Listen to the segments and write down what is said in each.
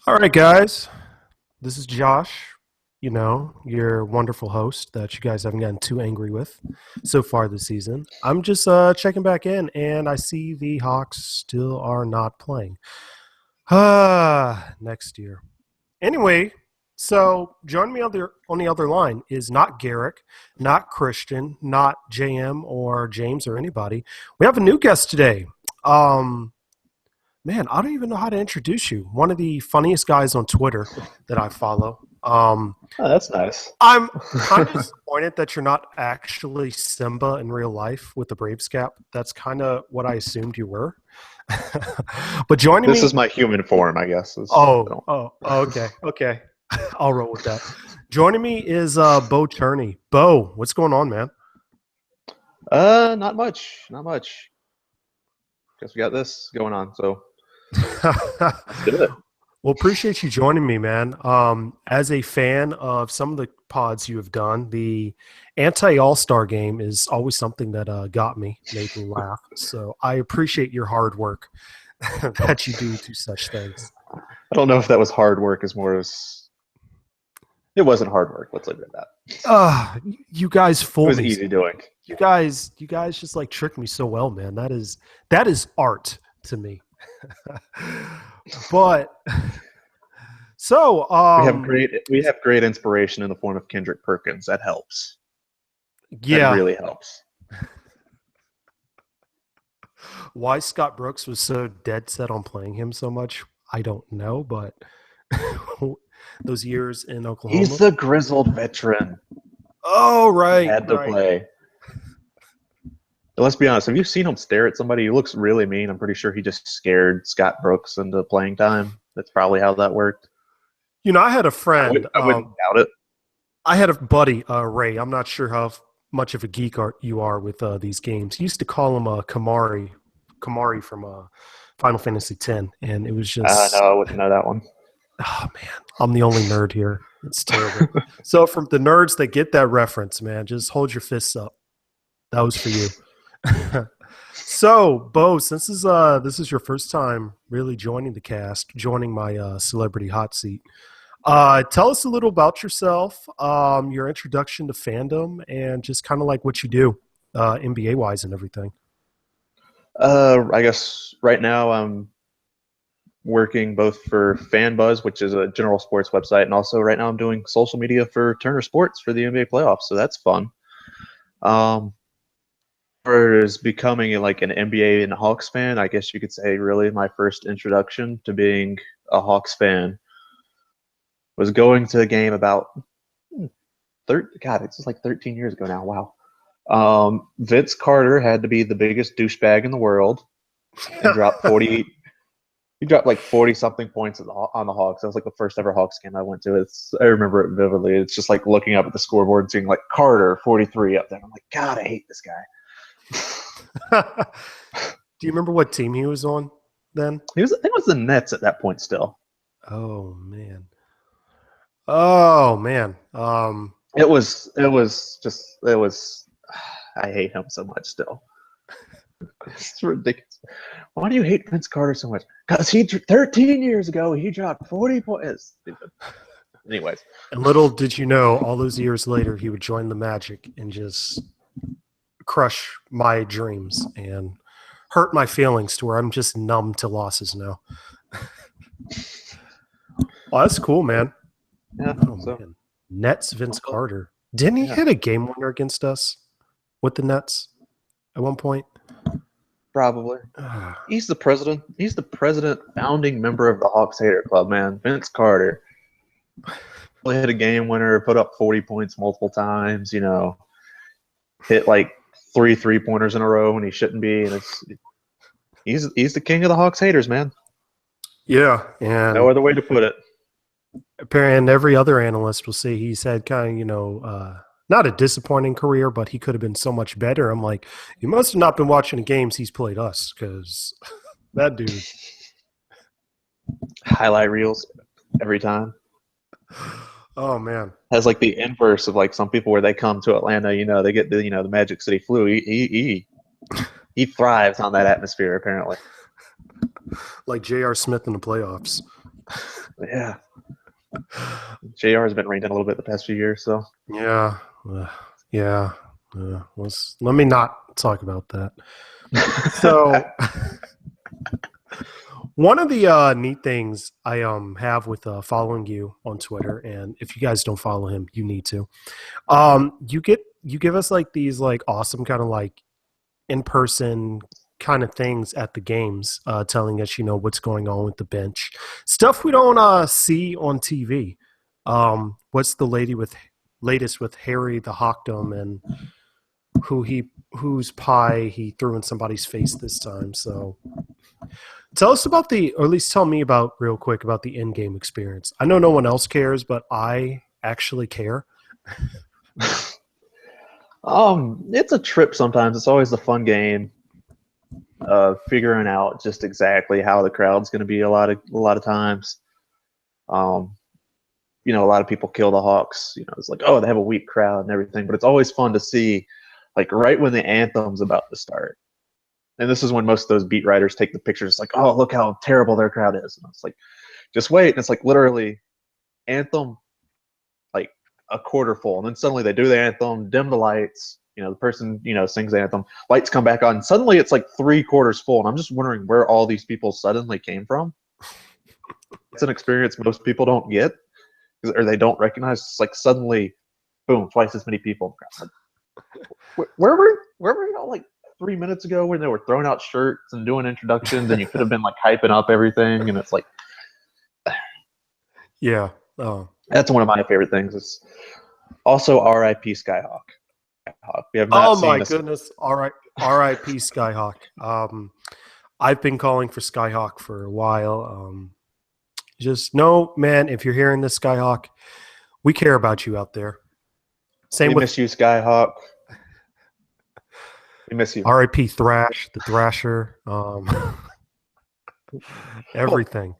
All right, guys. This is Josh, your wonderful host that you guys haven't gotten too angry with so far this season. I'm just checking back in, and I see the Hawks still are not playing. Next year. Anyway, so joining me on the other line is not Garrick, not Christian, not JM or James or anybody. We have a new guest today. Um, Man, I don't even know how to introduce you. One of the funniest guys on Twitter that I follow. Oh, that's nice. I'm kind of disappointed that you're not actually Simba in real life with the Braves cap. That's kind of what I assumed you were. But joining This me, is my human form, I guess. okay. I'll roll with that. Joining me is Bo Cherney. Bo, what's going on, man? Not much. Not much. Guess we got this going on, so let's do it. Well, appreciate you joining me, man. As a fan of some of the pods you have done, the anti All Star game is always something that made me laugh. So I appreciate your hard work that you do to such things. I don't know if that was hard work as more as it wasn't hard work. Let's leave it at that. You guys It fool was me. easy doing. You guys just like tricked me so well, man. That is art to me. But so We have great inspiration in the form of Kendrick Perkins. That helps. That yeah, really helps. why Scott Brooks was so dead set on playing him so much, I don't know, but those years in Oklahoma. He's the grizzled veteran. Oh, right, Had to right. play. Let's be honest. Have you seen him stare at somebody? He looks really mean. I'm pretty sure he just scared Scott Brooks into playing time. That's probably how that worked. I had a I, would, friend. I wouldn't doubt it. I had a buddy, Ray. I'm not sure how much of a geek you are with these games. He used to call him Kamari from Final Fantasy X, and it was No, just, I wouldn't know that one. oh man, I'm the only nerd here. It's terrible. So from the nerds that get that reference, man, just hold your fists up. That was for you. So, Bo, since this is your first time really joining the cast, joining my celebrity hot seat, tell us a little about yourself, your introduction to fandom, and just kind of like what you do, NBA wise and everything. I guess right now I'm working both for FanBuzz, which is a general sports website, and also right now I'm doing social media for Turner Sports for the NBA playoffs. So that's fun. For as becoming like an NBA and Hawks fan, I guess you could say really my first introduction to being a Hawks fan was going to a game about God, it's just like 13 years ago now. Wow. Vince Carter had to be the biggest douchebag in the world and dropped 40. He dropped like 40 something points on the Hawks. That was like the first ever Hawks game I went to. I remember it vividly. It's just like looking up at the scoreboard and seeing like Carter 43 up there. I'm like, God, I hate this guy. Do you remember what team he was on then? I think it was the Nets at that point still. Oh man. Oh man. It was I hate him so much still. It's ridiculous. Why do you hate Vince Carter so much? Because 13 years ago he dropped 40 points. Anyways. And little did you know, all those years later he would join the Magic and just crush my dreams and hurt my feelings to where I'm just numb to losses now. Oh, that's cool, man. Yeah. Oh, man. Nets Vince Carter. Didn't he hit a game winner against us with the Nets at one point? Probably. He's the president. He's the president, founding member of the Hawks Hater Club, man. Vince Carter. He hit a game winner, put up 40 points multiple times, hit like 3 3-pointers in a row when he shouldn't be. And he's the king of the Hawks haters, man. Yeah. And no other way to put it. And every other analyst will say he's had kind of, not a disappointing career, but he could have been so much better. I'm like, you must have not been watching the games he's played us, because that dude. Highlight reels every time. Oh, man. Has like the inverse of like some people where they come to Atlanta, they get the Magic City flu. He thrives on that atmosphere, apparently. Like J.R. Smith in the playoffs. Yeah, JR has been reined in a little bit the past few years, so Yeah, yeah. Let me not talk about that. So, one of the neat things I have with following you on Twitter, and if you guys don't follow him, you need to. You give us like these like awesome kind of like in person kind of things at the games, telling us what's going on with the bench, stuff we don't see on TV. What's the latest with Harry the Hockdom and whose pie he threw in somebody's face this time? So tell us about or at least tell me about real quick about the in-game experience. I know no one else cares, but I actually care. it's a trip sometimes. It's always a fun game. Figuring out just exactly how the crowd's going to be a lot of times. A lot of people kill the Hawks. It's like, oh, they have a weak crowd and everything, but it's always fun to see, like right when the anthem's about to start. And this is when most of those beat writers take the pictures. It's like, oh, look how terrible their crowd is. And it's like, just wait. And it's like literally anthem, like a quarter full. And then suddenly they do the anthem, dim the lights. The person, sings the anthem, lights come back on. Suddenly it's like 3/4 full. And I'm just wondering where all these people suddenly came from. It's an experience most people don't get or they don't recognize. It's like suddenly, boom, twice as many people. Like, where were y'all like 3 minutes ago when they were throwing out shirts and doing introductions and you could have been like hyping up everything? And it's like, yeah. Oh. That's one of my favorite things. It's also R.I.P. Skyhawk. We have not seen goodness! All right, R.I.P. Skyhawk. I've been calling for Skyhawk for a while. Just know, man, if you're hearing this, Skyhawk, we care about you out there. We miss you, Skyhawk. We miss you. R.I.P. Thrash, the Thrasher, everything.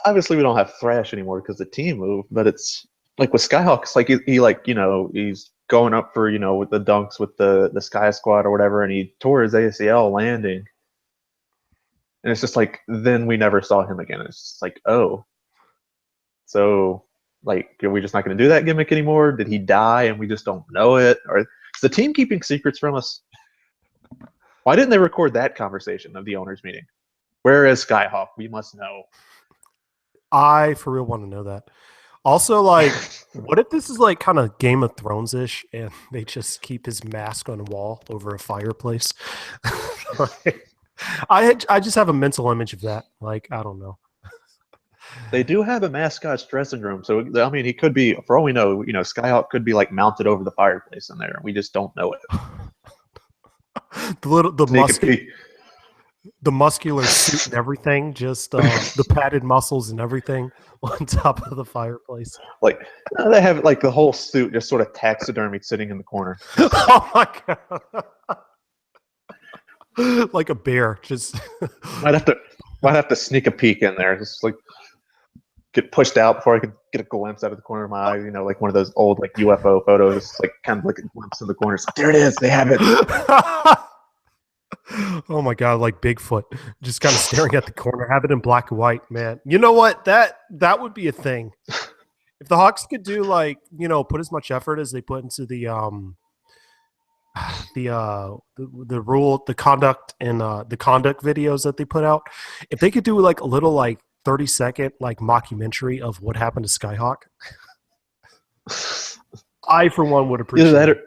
Obviously we don't have Thrash anymore because the team moved, but it's like with Skyhawk, it's like he's going up for with the dunks with the Sky Squad or whatever, and he tore his ACL landing, and it's just like then we never saw him again. It's just like, oh, so like are we just not going to do that gimmick anymore? Did he die and we just don't know it, or is the team keeping secrets from us? Why didn't they record that conversation of the owners meeting? Where is Skyhawk? We must know. I for real want to know that. Also, like, what if this is like kind of Game of Thrones-ish and they just keep his mask on a wall over a fireplace? I just have a mental image of that. Like, I don't know. They do have a mascot's dressing room, so I mean, he could be, for all we know, Skyhawk could be like mounted over the fireplace in there. We just don't know it. The muscular suit and everything, just the padded muscles and everything on top of the fireplace. Like they have like the whole suit just sort of taxidermied sitting in the corner. Oh my god! Like a bear, just might have to sneak a peek in there. Just like get pushed out before I could get a glimpse out of the corner of my eye. Like one of those old like UFO photos, like kind of like a glimpse of the corner. It's like, there it is. They have it. Oh my god, like Bigfoot, just kind of staring at the corner, have it in black and white, man. You know what? That would be a thing. If the Hawks could do like, put as much effort as they put into the rule, the conduct and the conduct videos that they put out, if they could do like a little like 30-second like mockumentary of what happened to Skyhawk, I for one would appreciate it.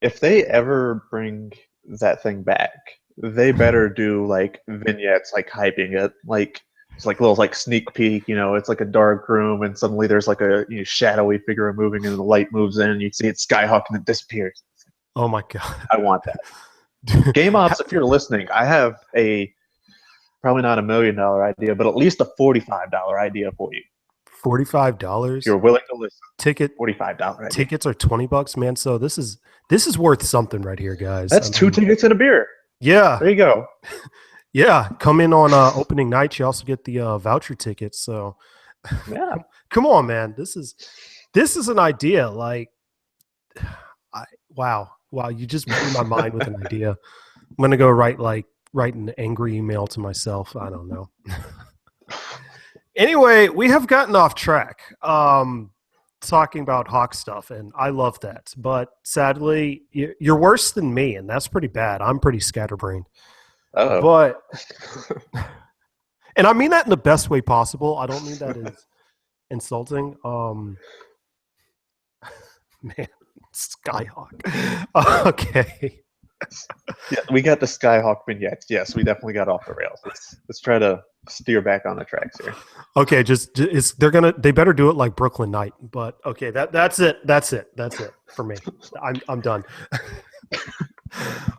If they ever bring that thing back, they better do like vignettes like hyping it, like it's like little like sneak peek, it's like a dark room and suddenly there's like a shadowy figure moving and the light moves in and you see it Skyhawk and it disappears. Oh my god, I want that. Game Ops, if you're listening, I have probably not $1 million idea, but at least a $45 idea for you. $45? You're willing to listen. $45 idea. Tickets are $20, man. So this is worth something right here, guys. That's 2 tickets and a beer. Yeah. There you go. Yeah. Come in on opening night. You also get the voucher tickets. So yeah. Come on, man. This is an idea. Like wow. You just blew my mind with an idea. I'm gonna go write an angry email to myself. I don't know. Anyway, we have gotten off track. Talking about Hawk stuff, and I love that. But sadly, you're worse than me, and that's pretty bad. I'm pretty scatterbrained. Oh, But, and I mean that in the best way possible. I don't mean that as insulting. Man, Skyhawk. Okay. yeah, we got the Skyhawk vignettes. Yes, we definitely got off the rails. Let's try to steer back on the tracks here. Okay, they better do it like Brooklyn Knight. But okay, that's it for me. I'm done.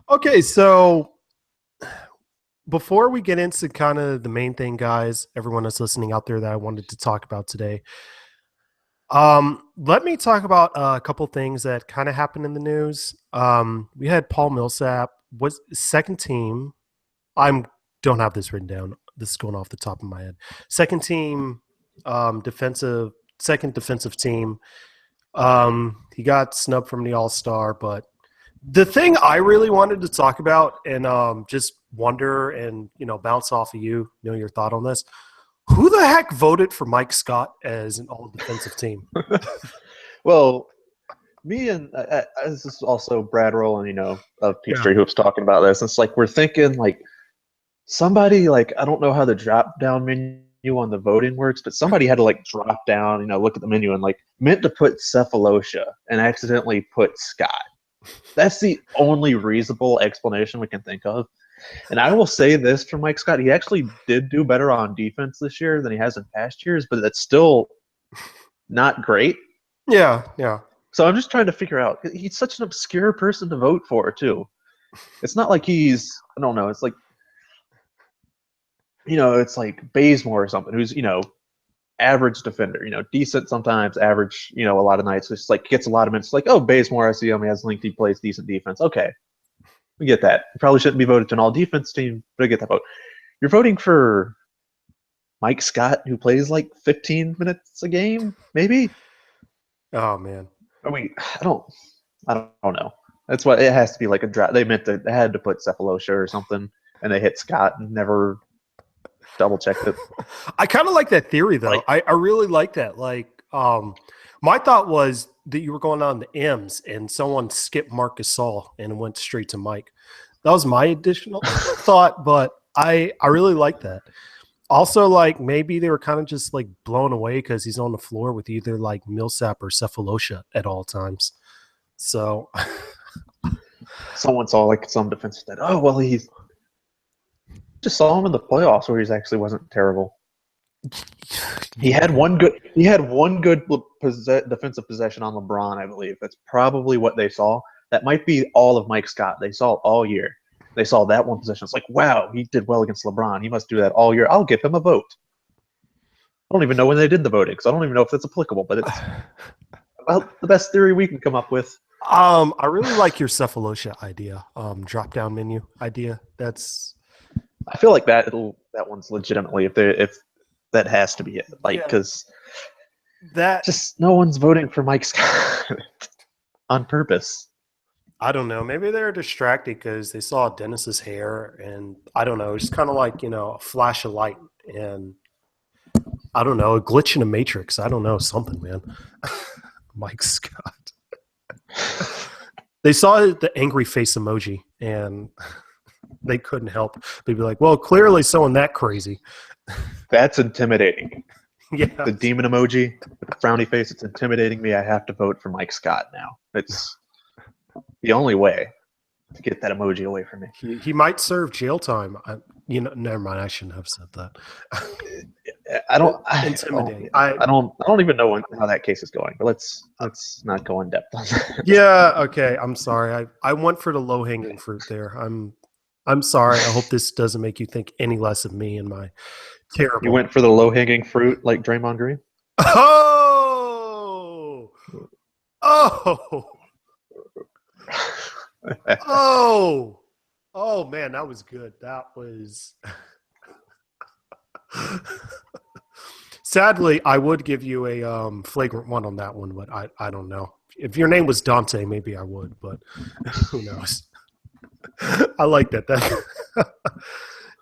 Okay, so before we get into kind of the main thing, guys, everyone that's listening out there that I wanted to talk about today, let me talk about a couple things that kind of happened in the news. We had Paul Millsap was second team. I don't have this written down. This is going off the top of my head. Second team, second defensive team. He got snubbed from the All-Star, but the thing I really wanted to talk about and just wonder and bounce off of you, your thought on this. Who the heck voted for Mike Scott as an all-defensive team? Well, me and this is also Brad Rowland, of Peachtree Yeah. Hoops talking about this. It's like we're thinking like somebody like I don't know how the drop down menu on the voting works, but somebody had to like drop down, look at the menu and like meant to put Cephalosha and accidentally put Scott. That's the only reasonable explanation we can think of. And I will say this for Mike Scott, he actually did do better on defense this year than he has in past years, but that's still not great. Yeah. So I'm just trying to figure out. He's such an obscure person to vote for, too. It's not like he's, I don't know, it's like, it's like Bazemore or something who's, average defender, decent sometimes, average, a lot of nights. Just like gets a lot of minutes. Like, oh, Bazemore, I see him. He has linked, he plays decent defense. Okay. We get that. You probably shouldn't be voted to an all-defense team, but I get that vote. You're voting for Mike Scott, who plays like 15 minutes a game, maybe? Oh man. I mean, I don't know. That's why it has to be like a draft. They had to put Cephalosha or something, and they hit Scott and never double-checked it. I kind of like that theory though. I really like that. Like, my thought was that you were going on the M's and someone skipped Marc Gasol and went straight to Mike. That was my additional thought, but I really like that. Also, like maybe they were kind of just like blown away because he's on the floor with either like Millsap or Cephalosha at all times. So someone saw like some defense said, "Oh well, he's just saw him in the playoffs where he actually wasn't terrible." He had one good defensive possession on LeBron, I believe. That's probably what they saw. That might be all of Mike Scott. They saw it all year. They saw that one possession. It's like, wow, he did well against LeBron. He must do that all year. I'll give him a vote. I don't even know when they did the voting, because I don't even know if that's applicable, but it's about the best theory we can come up with. I really like your Cephalosha idea, drop down menu idea. I feel like that one's legitimately if that has to be it, like because that just no one's voting for Mike Scott on purpose. I don't know. Maybe they're distracted because they saw Dennis's hair, and I don't know. It's kind of like a flash of light, and I don't know, a glitch in a matrix. I don't know, something, man. Mike Scott. They saw the angry face emoji, and they couldn't help. They'd be like, "Well, clearly someone that crazy." That's intimidating. Yeah, the demon emoji with the frowny face. It's intimidating me. I have to vote for Mike Scott now. It's the only way to get that emoji away from me. He might serve jail time. Never mind. I shouldn't have said that. Intimidating. I don't even know how that case is going. But let's not go in depth on that. Yeah. Okay. I'm sorry. I went for the low hanging fruit there. I'm sorry. I hope this doesn't make you think any less of me and my terrible. You went for the low hanging fruit like Draymond Green. Oh. Oh man, that was good. That was sadly I would give you a flagrant one on that one, but I don't know. If your name was Dante, maybe I would, but who knows. I like that.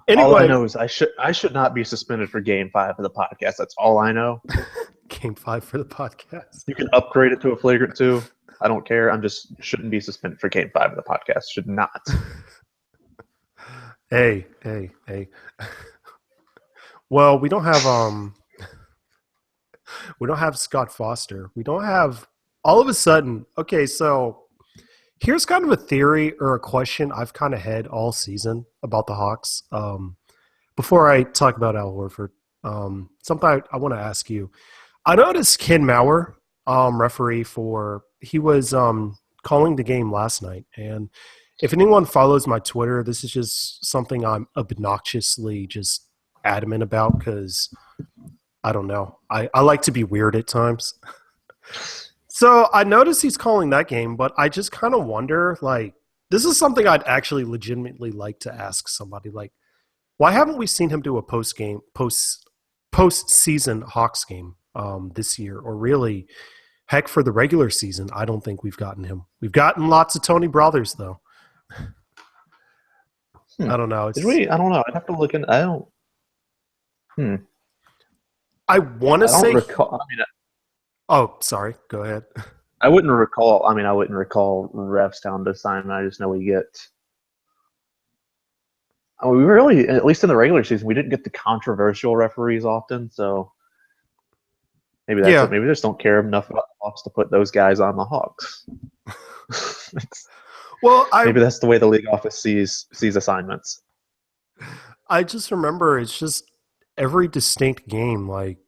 All I Anyway, know is I should not be suspended for Game 5 of the podcast. That's all I know. Game 5 for the podcast. You can upgrade it to a flagrant 2. I don't care. I'm just shouldn't be suspended for Game 5 of the podcast. Should not. Hey. Well, we don't have Scott Foster. We don't have all of a sudden. Okay, so here's kind of a theory or a question I've kind of had all season about the Hawks. Before I talk about Al Horford, something I want to ask you. I noticed Ken Mauer, referee he was calling the game last night, and if anyone follows my Twitter, this is just something I'm obnoxiously just adamant about because I don't know. I like to be weird at times. So I noticed he's calling that game, but I just kind of wonder, like, this is something I'd actually legitimately like to ask somebody. Like, why haven't we seen him do a post-season Hawks game this year? Or really, heck, for the regular season, I don't think we've gotten him. We've gotten lots of Tony Brothers, though. I don't know. Did we? I don't know. I'd have to look in. I don't. I want to I don't say. recall. I mean, Oh, sorry. Go ahead. I wouldn't recall. I mean, I wouldn't recall refs down to assignment. I just know we get. We really, at least in the regular season, we didn't get the controversial referees often. So maybe that's it. Maybe they just don't care enough about the Hawks to put those guys on the Hawks. Well, maybe that's the way the league office sees assignments. I just remember it's just every distinct game, like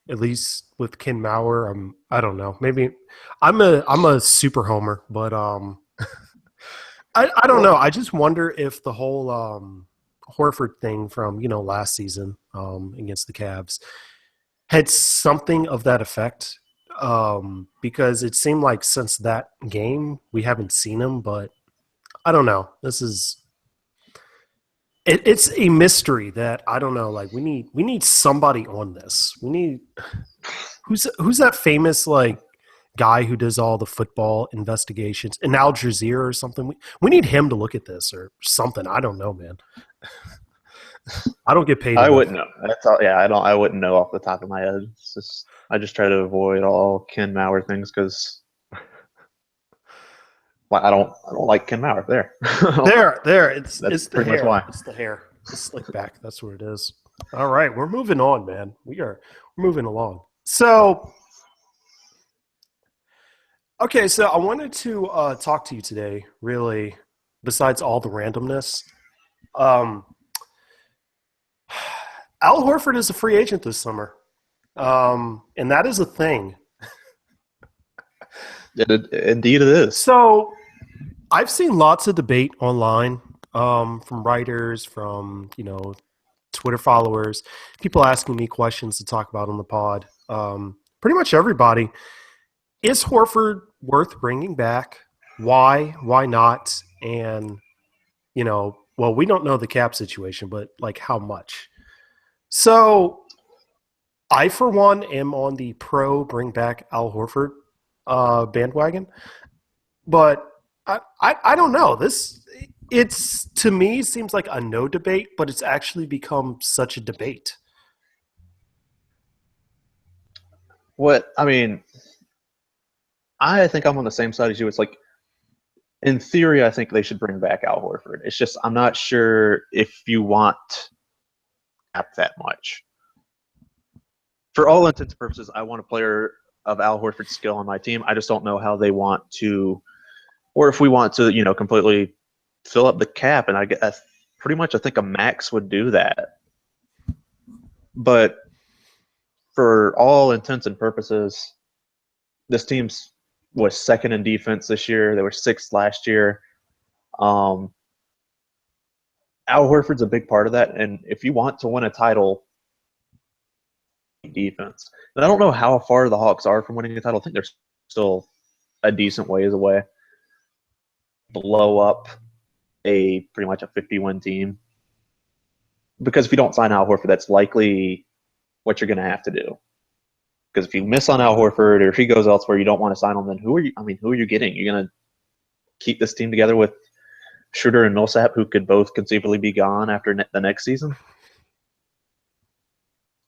at least with Ken Mauer. I don't know. Maybe I'm a super homer, but I don't know. I just wonder if the whole Horford thing from last season against the Cavs had something of that effect. Because it seemed like since that game we haven't seen him, but I don't know. It's a mystery that I don't know. Like we need somebody on this. We need who's that famous like guy who does all the football investigations in Al Jazeera or something. We need him to look at this or something. I don't know, man. I don't get paid. I wouldn't know. That's all. Yeah, I wouldn't know off the top of my head. I just try to avoid all Ken Mauer things because I don't like Ken Mauer. There. It's the pretty hair. much why. It's the hair. The slick back. That's what it is. All right, we're moving on, man. We're moving along. So, okay, so I wanted to talk to you today. Really, besides all the randomness, Al Horford is a free agent this summer, and that is a thing. Indeed, it is. So, I've seen lots of debate online from writers, from Twitter followers, people asking me questions to talk about on the pod. Pretty much everybody. Is Horford worth bringing back? Why? Why not? And well, we don't know the cap situation, but like how much? So, I for one am on the pro bring back Al Horford bandwagon, but I don't know. It's to me seems like a no debate, but it's actually become such a debate. I think I'm on the same side as you. It's like, in theory, I think they should bring back Al Horford. It's just I'm not sure if you want that much. For all intents and purposes, I want a player of Al Horford's skill on my team. I just don't know how they want to, or if we want to, completely fill up the cap. And I pretty much I think a max would do that. But for all intents and purposes, this team was second in defense this year. They were sixth last year. Al Horford's a big part of that. And if you want to win a title, defense. And I don't know how far the Hawks are from winning a title. I think they're still a decent ways away. Blow up pretty much a 50-win team. Because if you don't sign Al Horford, that's likely what you're going to have to do. Because if you miss on Al Horford, or if he goes elsewhere, you don't want to sign him. Then who are you getting? You're going to keep this team together with Schroeder and Millsap, who could both conceivably be gone after the next season.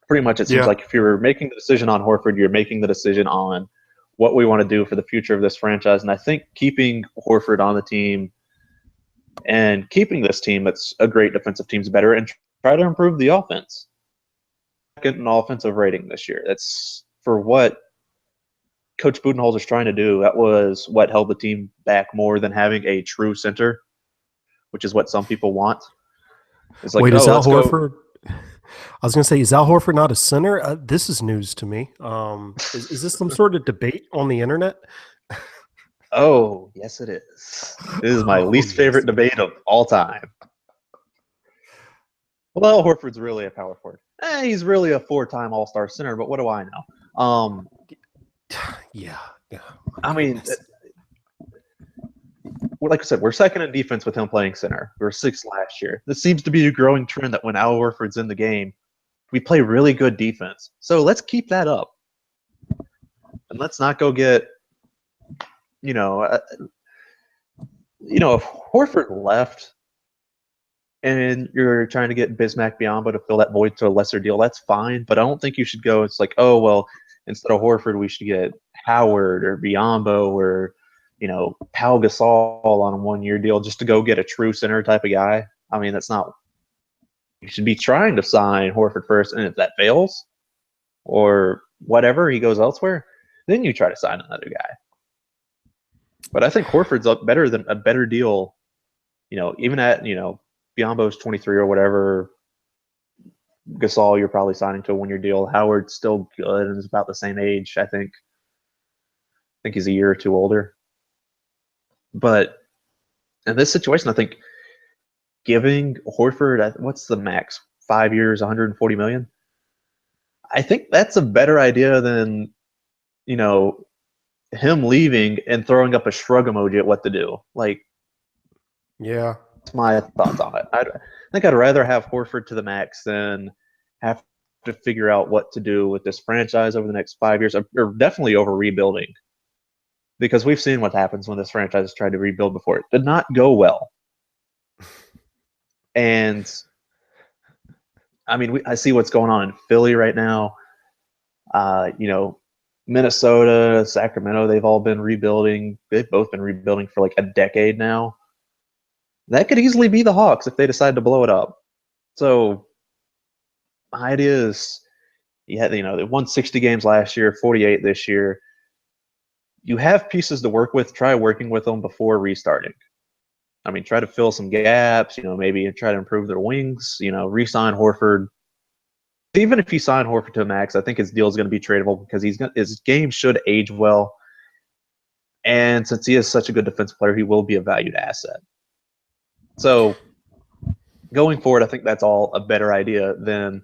Pretty much, it seems Yeah. like if you're making the decision on Horford, you're making the decision on what we want to do for the future of this franchise. And I think keeping Horford on the team and keeping this team that's a great defensive team is better, and try to improve the offense. Second in offensive rating this year. That's for what Coach Budenholzer's trying to do. That was what held the team back more than having a true center, which is what some people want. It's like, Wait, is oh, Al let's go. Horford? I was going to say, is Al Horford not a center? This is news to me. Is this some sort of debate on the internet? Oh, yes, it is. This is my Oh, least favorite yes. debate of all time. Well, Horford's really a power forward. He's really a four-time All-Star center, but what do I know? Yeah. Yeah. I mean, Goodness. like I said, we're second in defense with him playing center. We were sixth last year. This seems to be a growing trend that when Al Horford's in the game, we play really good defense. So let's keep that up, and let's not go get, if Horford left and you're trying to get Bismack Biyombo to fill that void to a lesser deal, that's fine. But I don't think you should go. It's like, oh well, instead of Horford, we should get Howard or Biyombo or Pau Gasol on a 1-year deal just to go get a true center type of guy. I mean, that's not. You should be trying to sign Horford first, and if that fails or whatever, he goes elsewhere, then you try to sign another guy. But I think Horford's better than a better deal. Even at Biyombo's 23 or whatever. Gasol, you're probably signing to a 1-year deal. Howard's still good and is about the same age. I think he's a year or two older. But in this situation, I think giving Horford, what's the max? 5 years, 140 million. I think that's a better idea than him leaving and throwing up a shrug emoji at what to do. Like, Yeah. that's my thoughts on it. I think I'd rather have Horford to the max than have to figure out what to do with this franchise over the next 5 years, or definitely over rebuilding. Because we've seen what happens when this franchise has tried to rebuild before. It did not go well. And I mean, I see what's going on in Philly right now. Minnesota, Sacramento, they've all been rebuilding. They've both been rebuilding for like a decade now. That could easily be the Hawks if they decide to blow it up. So my idea is, they won 60 games last year, 48 this year. You have pieces to work with. Try working with them before restarting. I mean, try to fill some gaps, maybe try to improve their wings, re-sign Horford. Even if you sign Horford to a max, I think his deal is going to be tradable because his game should age well. And since he is such a good defensive player, he will be a valued asset. So going forward, I think that's all a better idea than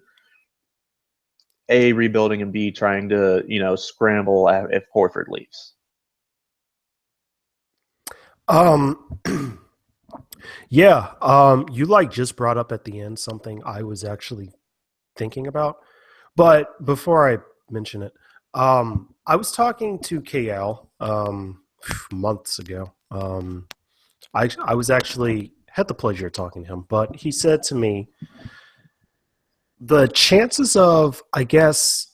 A, rebuilding, and B, trying to, scramble if Horford leaves. Yeah. You just brought up at the end something I was actually thinking about. But before I mention it, I was talking to KL months ago. I was actually had the pleasure of talking to him, but he said to me, the chances of, I guess,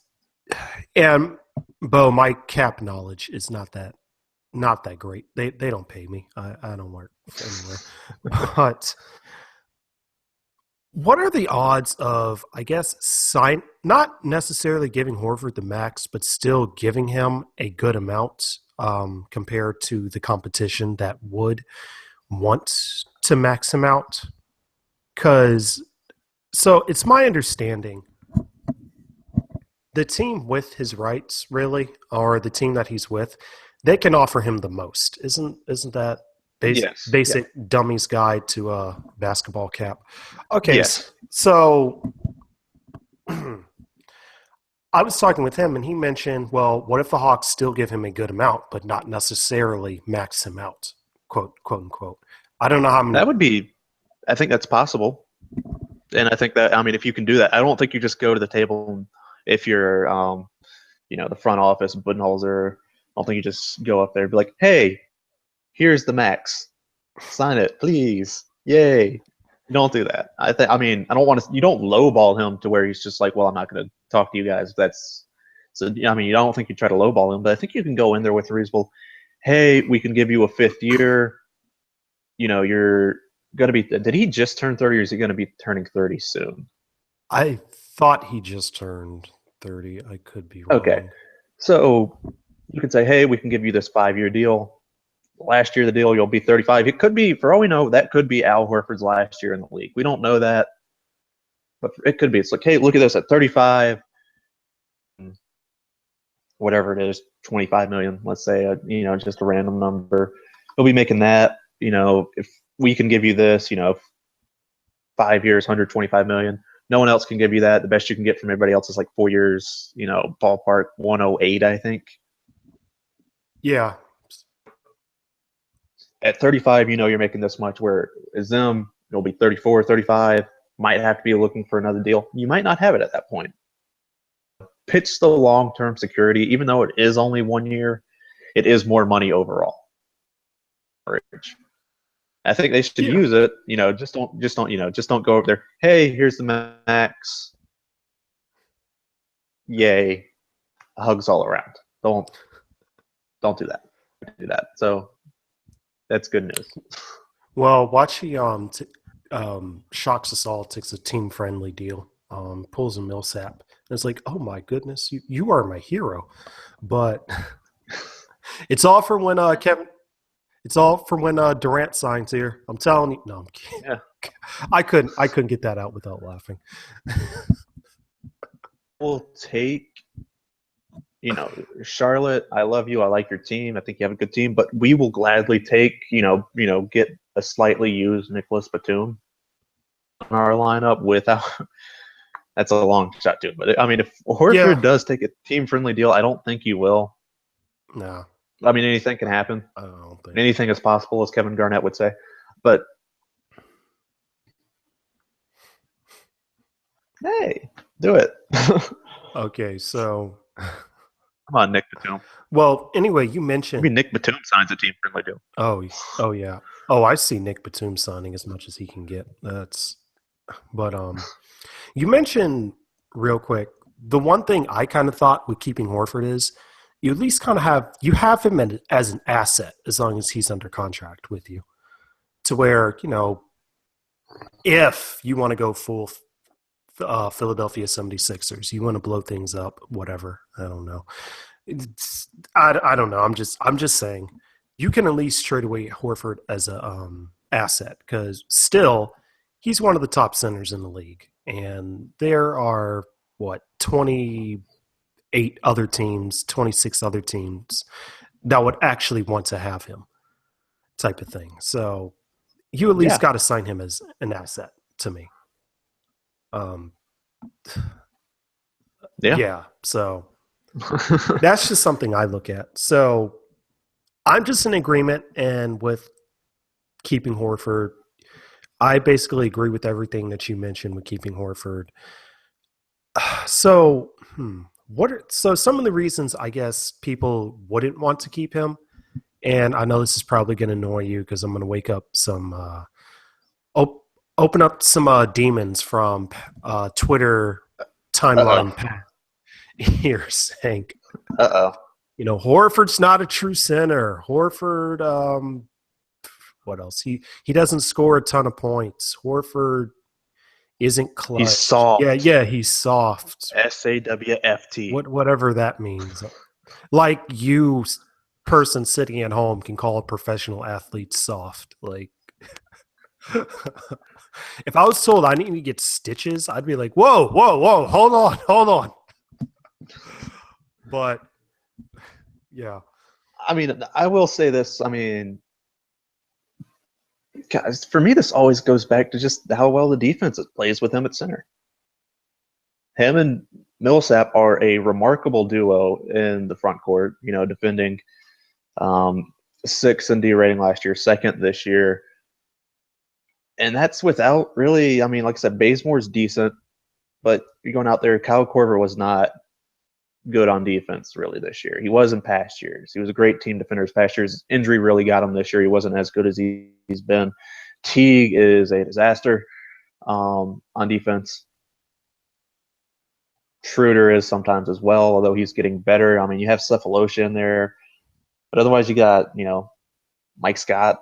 and Bo, my cap knowledge is not that great. They don't pay me. I don't work anywhere. But what are the odds of, I guess, not necessarily giving Horford the max, but still giving him a good amount compared to the competition that would want to max him out? So it's my understanding the team with his rights, really, or the team that he's with, they can offer him the most. Isn't that Yes. basic dummy's guide to a basketball cap? Okay, Yes. so I was talking with him, and he mentioned, well, what if the Hawks still give him a good amount, but not necessarily max him out, quote unquote. I don't know how many. That would be, I think that's possible. And I think that, I mean, if you can do that, I don't think you just go to the table if you're, the front office, Budenholzer. I don't think you just go up there and be like, hey, here's the max. Sign it, please. Yay. Don't do that. I mean, I don't want to. You don't lowball him to where he's just like, well, I'm not going to talk to you guys. That's so. I mean, you don't think you try to lowball him, but I think you can go in there with a reasonable. Hey, we can give you a 5th year. You're going to be. Did he just turn 30, or is he going to be turning 30 soon? I thought he just turned 30. I could be wrong. Okay, so you can say, hey, we can give you this 5-year deal. Last year of the deal, you'll be 35. It could be, for all we know, that could be Al Horford's last year in the league. We don't know that, but it could be. It's like, hey, look at this at 35, whatever it is, 25 million. Let's say, just a random number. He'll be making that. If we can give you this, 5 years, 125 million. No one else can give you that. The best you can get from everybody else is like 4 years, ballpark 108, I think. Yeah. At 35, you're making this much, where as them, you'll be 34, 35, might have to be looking for another deal. You might not have it at that point. Pitch the long-term security, even though it is only 1 year, it is more money overall. I think they should use it. Just don't go over there. Hey, here's the max. Yay. Hugs all around. Don't do that. Do that. So that's good news. Well, Wachi shocks us all, takes a team-friendly deal, pulls a Millsap. And it's like, oh my goodness, you are my hero. But it's all for when It's all from when Durant signs here. I'm telling you. No, I'm kidding. Yeah. I couldn't get that out without laughing. We'll take, Charlotte, I love you. I like your team. I think you have a good team, but we will gladly take, get a slightly used Nicholas Batum in our lineup without. That's a long shot too. But I mean, if Horford does take a team-friendly deal, I don't think you will. No. I mean, anything can happen. I don't think anything is possible, as Kevin Garnett would say. But hey, do it. Okay, so come on, Nick Batum. Well, anyway, you mentioned maybe Nick Batum signs a team-friendly deal. Oh yeah. Oh, I see Nick Batum signing as much as he can get. But you mentioned real quick. The one thing I kind of thought with keeping Horford is you at least kind of have him as an asset as long as he's under contract with you, to where if you want to go full Philadelphia 76ers, you want to blow things up, whatever. I don't know. I don't know. I'm just saying you can at least trade away Horford as a asset, because still he's one of the top centers in the league, and there are 28 other teams, 26 other teams that would actually want to have him, type of thing. So you at least got to sign him as an asset to me. Yeah. So that's just something I look at. So I'm just in agreement, and with keeping Horford, I basically agree with everything that you mentioned with keeping Horford. So, so some of the reasons I guess people wouldn't want to keep him, and I know this is probably going to annoy you because I'm going to wake up some, open up some demons from Twitter timeline here saying, Horford's not a true center. Horford, what else? He doesn't score a ton of points. Horford isn't clutch. He's soft. Yeah, he's soft. SAWFT. Whatever that means. Like you, person sitting at home, can call a professional athlete soft. Like, if I was told I need to get stitches, I'd be like, whoa, hold on. But yeah. I mean, I will say this. I mean, guys, for me, this always goes back to just how well the defense plays with him at center. Him and Millsap are a remarkable duo in the front court, defending 6th in D rating last year, 2nd this year. And that's without really, I mean, like I said, Bazemore's decent, but you're going out there, Kyle Korver was not. good on defense really this year. He was in past years. He was a great team defender his past years. Injury really got him this year. He wasn't as good as he's been. Teague is a disaster on defense. Schroeder is sometimes as well, although he's getting better. I mean, you have Cephalosha in there, but otherwise you got, Mike Scott,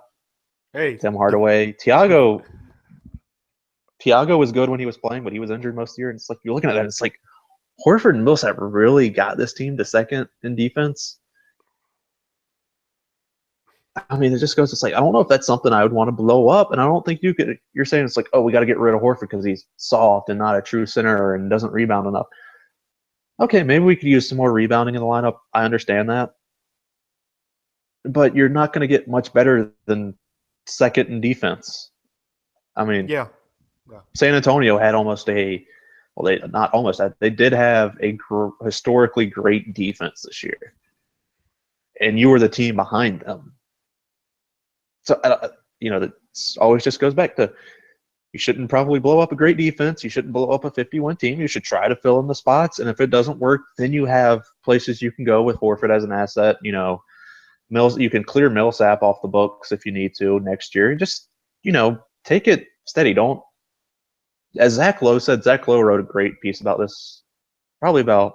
Tim Hardaway. Tiago was good when he was playing, but he was injured most of the year. And it's like, you're looking at that, it's like, Horford and Millsap really got this team to second in defense. I mean, it just goes, it's like, I don't know if that's something I would want to blow up. And I don't think you're saying it's like, oh, we got to get rid of Horford because he's soft and not a true center and doesn't rebound enough. Okay, maybe we could use some more rebounding in the lineup. I understand that. But you're not going to get much better than second in defense. I mean, yeah. San Antonio had they did have a historically great defense this year. And you were the team behind them. So, that always just goes back to, you shouldn't probably blow up a great defense. You shouldn't blow up a 51 team. You should try to fill in the spots. And if it doesn't work, then you have places you can go with Horford as an asset. You can clear Millsap off the books if you need to next year. Just, take it steady. Don't, as Zach Lowe said, Zach Lowe wrote a great piece about this, probably about,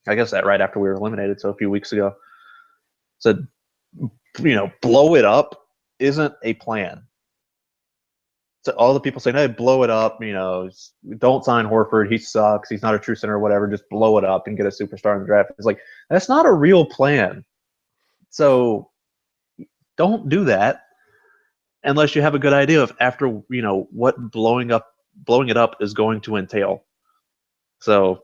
I guess that right after we were eliminated, so a few weeks ago. Said, blow it up isn't a plan. So all the people saying, hey, blow it up, don't sign Horford, he sucks, he's not a true center or whatever, just blow it up and get a superstar in the draft. It's like, that's not a real plan. So don't do that unless you have a good idea of after, what blowing it up is going to entail. So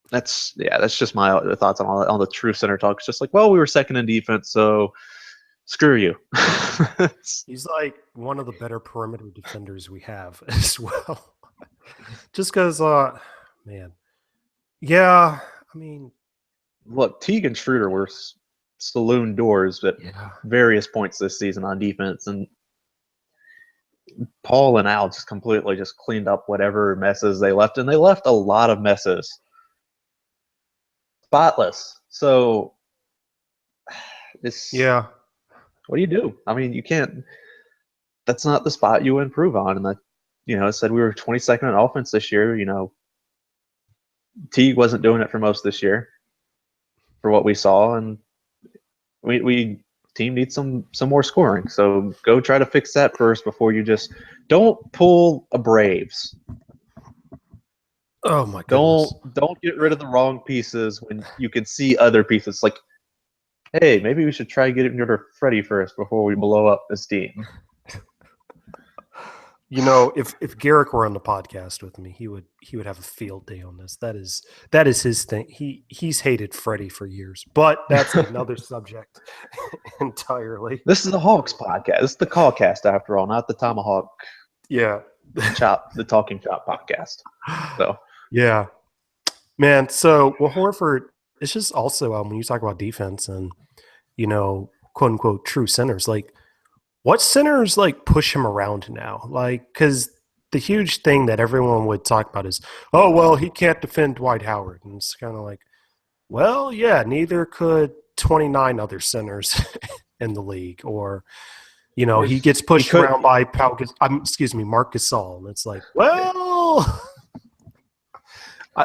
that's just my thoughts on the true center talk. It's just like, well, we were second in defense, so screw you. He's like one of the better perimeter defenders we have as well. Just because, man. Yeah, I mean. Look, Teague and Schroeder were saloon doors at various points this season on defense, and Paul and Al just completely just cleaned up whatever messes they left, and they left a lot of messes. Spotless. So, what do you do? I mean, you can't. That's not the spot you improve on. And it said we were 22nd in offense this year. Teague wasn't doing it for most this year, for what we saw, and we team needs some more scoring. So go try to fix that first before you just don't pull a Braves. Oh my goodness. Don't get rid of the wrong pieces when you can see other pieces. Like, hey, maybe we should try getting rid of Freddie first before we blow up this team. If Garrick were on the podcast with me, he would have a field day on this. That is his thing. He's hated Freddie for years, but that's another subject entirely. This is the Hawks podcast. This is the Caw Cast, after all, not the Tomahawk. Yeah, the Talking Chop podcast. So yeah, man. So Horford. It's just also when you talk about defense and quote unquote true centers, like. What centers push him around now? Because the huge thing that everyone would talk about is, oh, well, he can't defend Dwight Howard. And it's kind of like, well, yeah, neither could 29 other centers in the league. Or, he gets pushed around by Mark Gasol. And it's like, well.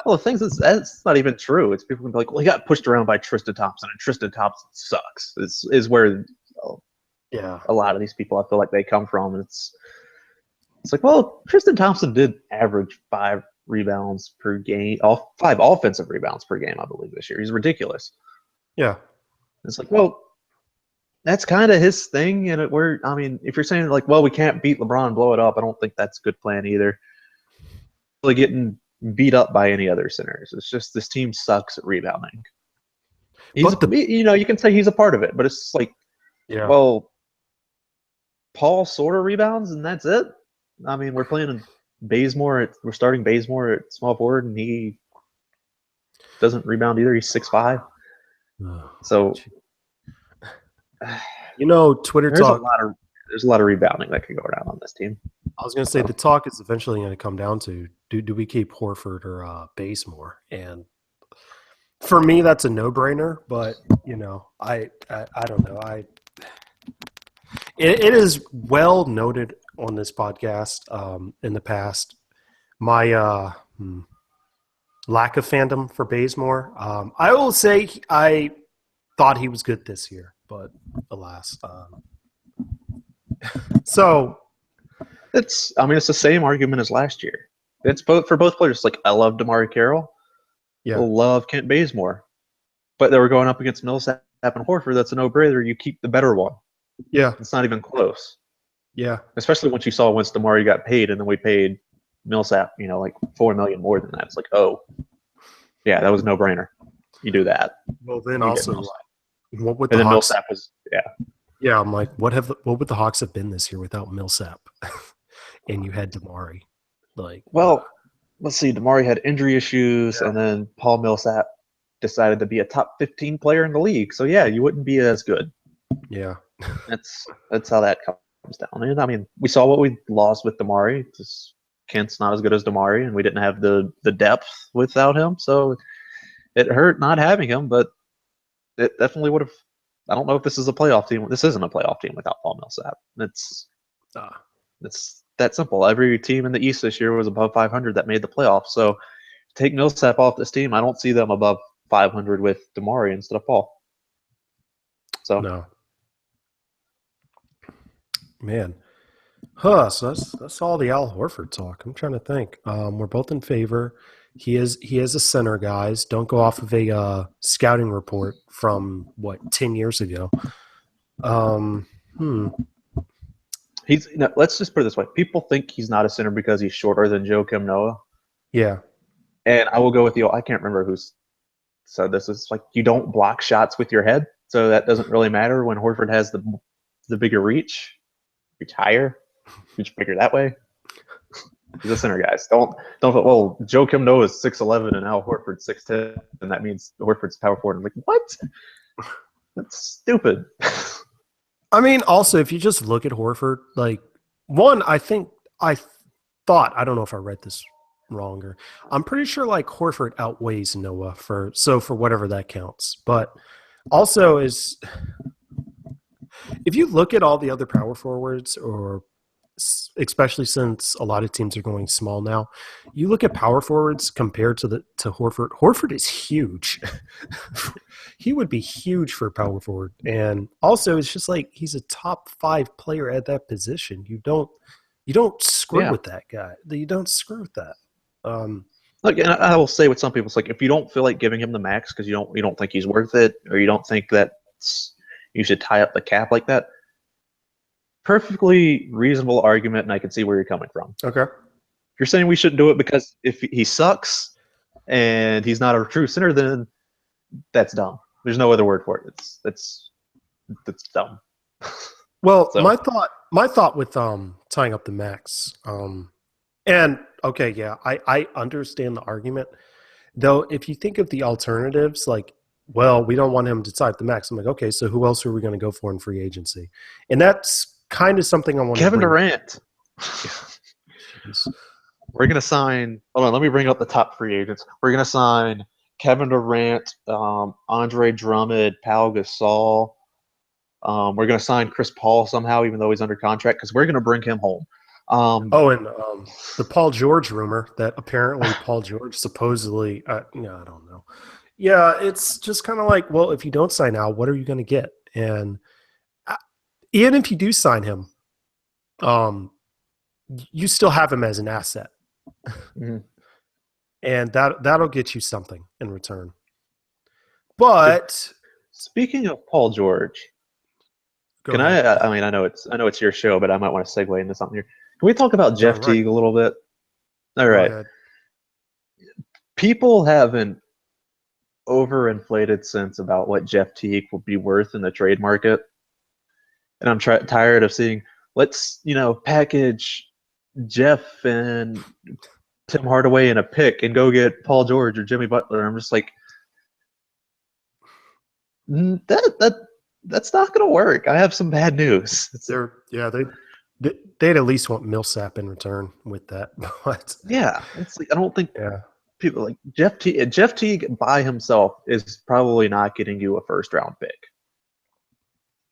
The things that's not even true. It's people can be like, well, he got pushed around by Tristan Thompson, and Tristan Thompson sucks. Is where. Yeah, a lot of these people I feel like they come from. And it's like, well, Tristan Thompson did average 5 rebounds per game, 5 offensive rebounds per game, I believe, this year. He's ridiculous. Yeah, it's like, well, that's kind of his thing. And if you're saying like, well, we can't beat LeBron, blow it up, I don't think that's a good plan either. Really getting beat up by any other centers. It's just this team sucks at rebounding. You can say he's a part of it, but it's like, well. Paul sort of rebounds, and that's it. I mean, we're playing Bazemore. We're starting Bazemore at small forward, and he doesn't rebound either. He's 6'5". So, Twitter talk. There's a lot of rebounding that can go around on this team. I was going to say the talk is eventually going to come down to do we keep Horford or Bazemore? And For me, that's a no-brainer. But I don't know. It is well noted on this podcast in the past. My lack of fandom for Bazemore. I will say I thought he was good this year, but alas. So it's the same argument as last year. It's both for both players. Like I love Damari Carroll, yeah, love Kent Bazemore, but they were going up against Millsap and Horford. That's a no-brainer. You keep the better one. yeah, It's not even close. yeah. Especially once you saw once Damari got paid, and then we paid Millsap, like $4 million more than that. It's like, oh, yeah, that was a no-brainer. You do that. Well, then You also, what would and the then Hawks? Millsap was Yeah, I'm like, what would the Hawks have been this year without Millsap? And you had Damari. Like, well, let's see. Damari had injury issues, and then Paul Millsap decided to be a top 15 player in the league. So yeah, you wouldn't be as good. yeah, That's how that comes down. And I mean, we saw what we lost with Damari. Kent's not as good as Damari, and we didn't have the depth without him. So it hurt not having him, but it definitely would have. I don't know if this is a playoff team. This isn't a playoff team without Paul Millsap. It's that simple. Every team in the East this year was above 500 that made the playoffs. So take Millsap off this team, I don't see them above 500 with Damari instead of Paul. So no, man. So that's all the Al Horford talk. I'm trying to think. We're both in favor. He is a center, guys. Don't go off of a scouting report from 10 years ago. he's. Let's just put it this way: people think he's not a center because he's shorter than Joakim Noah. Yeah, And I will go with you. I can't remember who said this. It's like you don't block shots with your head, so that doesn't really matter when Horford has the bigger reach. Reach higher, reach bigger that way. He's a center, guys. Don't. Well, Joakim Noah is 6'11" and Al Horford's 6'10", and that means Horford's power forward. I'm like, what? That's stupid. I mean, also if you just look at Horford, like I thought I don't know if I read this wronger. I'm pretty sure like Horford outweighs Noah for whatever that counts. But also is if you look at all the other power forwards, or especially since a lot of teams are going small now, you look at power forwards compared to Horford. Horford is huge. He would be huge for power forward, and also it's just like he's a top 5 player at that position. You don't screw with that guy. You don't screw with that. Look, and I will say with some people, it's like if you don't feel like giving him the max because you don't think he's worth it, or you don't think that you should tie up the cap like that. Perfectly reasonable argument, and I can see where you're coming from. Okay. If you're saying we shouldn't do it because if he sucks and he's not a true center, then that's dumb. There's no other word for it. That's dumb. Well, so. my thought with tying up the max, and okay, yeah, I understand the argument. Though if you think of the alternatives, like, well, we don't want him to tie up the max. I'm like, okay, so who else are we going to go for in free agency? And that's kind of something I want to Kevin Durant. We're going to sign – hold on, let me bring up the top free agents. We're going to sign Kevin Durant, Andre Drummond, Pau Gasol. We're going to sign Chris Paul somehow, even though he's under contract, because we're going to bring him home. And the Paul George rumor that apparently Paul George supposedly I don't know. Yeah, it's just kind of like, well, if you don't sign Al, what are you going to get? And even if you do sign him, you still have him as an asset. Mm-hmm. And that'll get you something in return. But speaking of Paul George, can ahead. I mean, I know it's your show, but I might want to segue into something here. Can we talk about Jeff Teague a little bit? All right. People have an overinflated sense about what Jeff Teague will be worth in the trade market. And I'm tired of seeing, let's, package Jeff and Tim Hardaway in a pick and go get Paul George or Jimmy Butler. I'm just like, that's not going to work. I have some bad news. They'd at least want Millsap in return with that. But yeah, it's like, I don't think. Yeah. people like Jeff Teague by himself is probably not getting you a first round pick,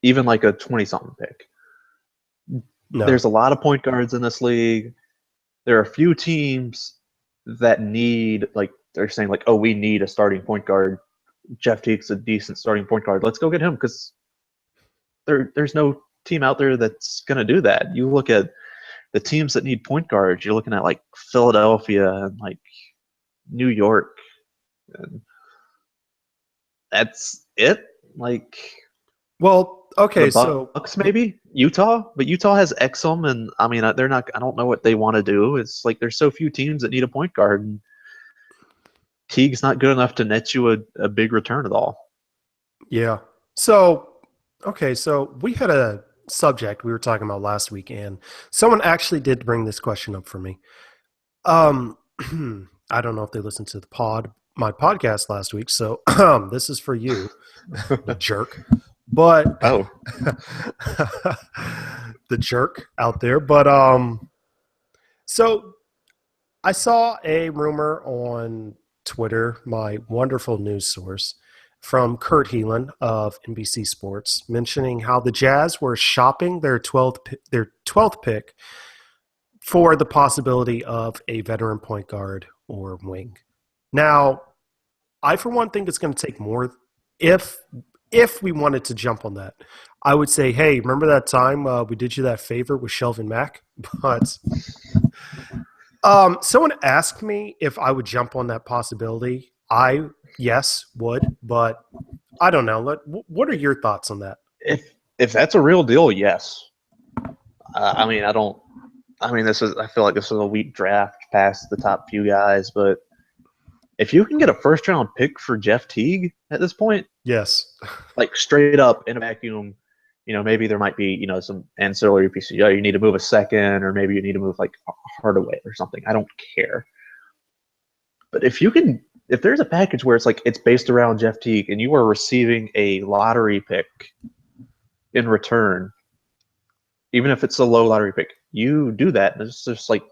even like a 20 something pick. No. There's a lot of point guards in this league. There are a few teams that need, like, they're saying like, oh, we need a starting point guard. Jeff Teague's a decent starting point guard. Let's go get him, because there's no team out there that's gonna do that. You look at the teams that need point guards. You're looking at like Philadelphia and like New York, and that's it. Like, Well, okay, the so Bucks, maybe Utah, but Utah has Exum, and I mean they're not. I don't know what they want to do. It's like there's so few teams that need a point guard, and Teague's not good enough to net you a big return at all. yeah. So, okay, so we had a subject we were talking about last week, and someone actually did bring this question up for me. I don't know if they listened to my podcast last week, so this is for you, you jerk. But Oh, the jerk out there. But so I saw a rumor on Twitter, my wonderful news source, from Kurt Heelan of NBC Sports, mentioning how the Jazz were shopping their 12th pick for the possibility of a veteran point guard or wing. Now, I for one think it's going to take more. If we wanted to jump on that, I would say, hey, remember that time we did you that favor with Shelvin Mack? But someone asked me if I would jump on that possibility. Yes, would, but I don't know. What are your thoughts on that? if that's a real deal, yes. I mean, I don't. I mean, I feel like this is a weak draft past the top few guys, but if you can get a first round pick for Jeff Teague at this point, Yes. like straight up in a vacuum, maybe there might be, some ancillary pieces. You need to move a second, or maybe you need to move like Hardaway or something. I don't care. But if there's a package where it's based around Jeff Teague and you are receiving a lottery pick in return, even if it's a low lottery pick, you do that. And it's just like,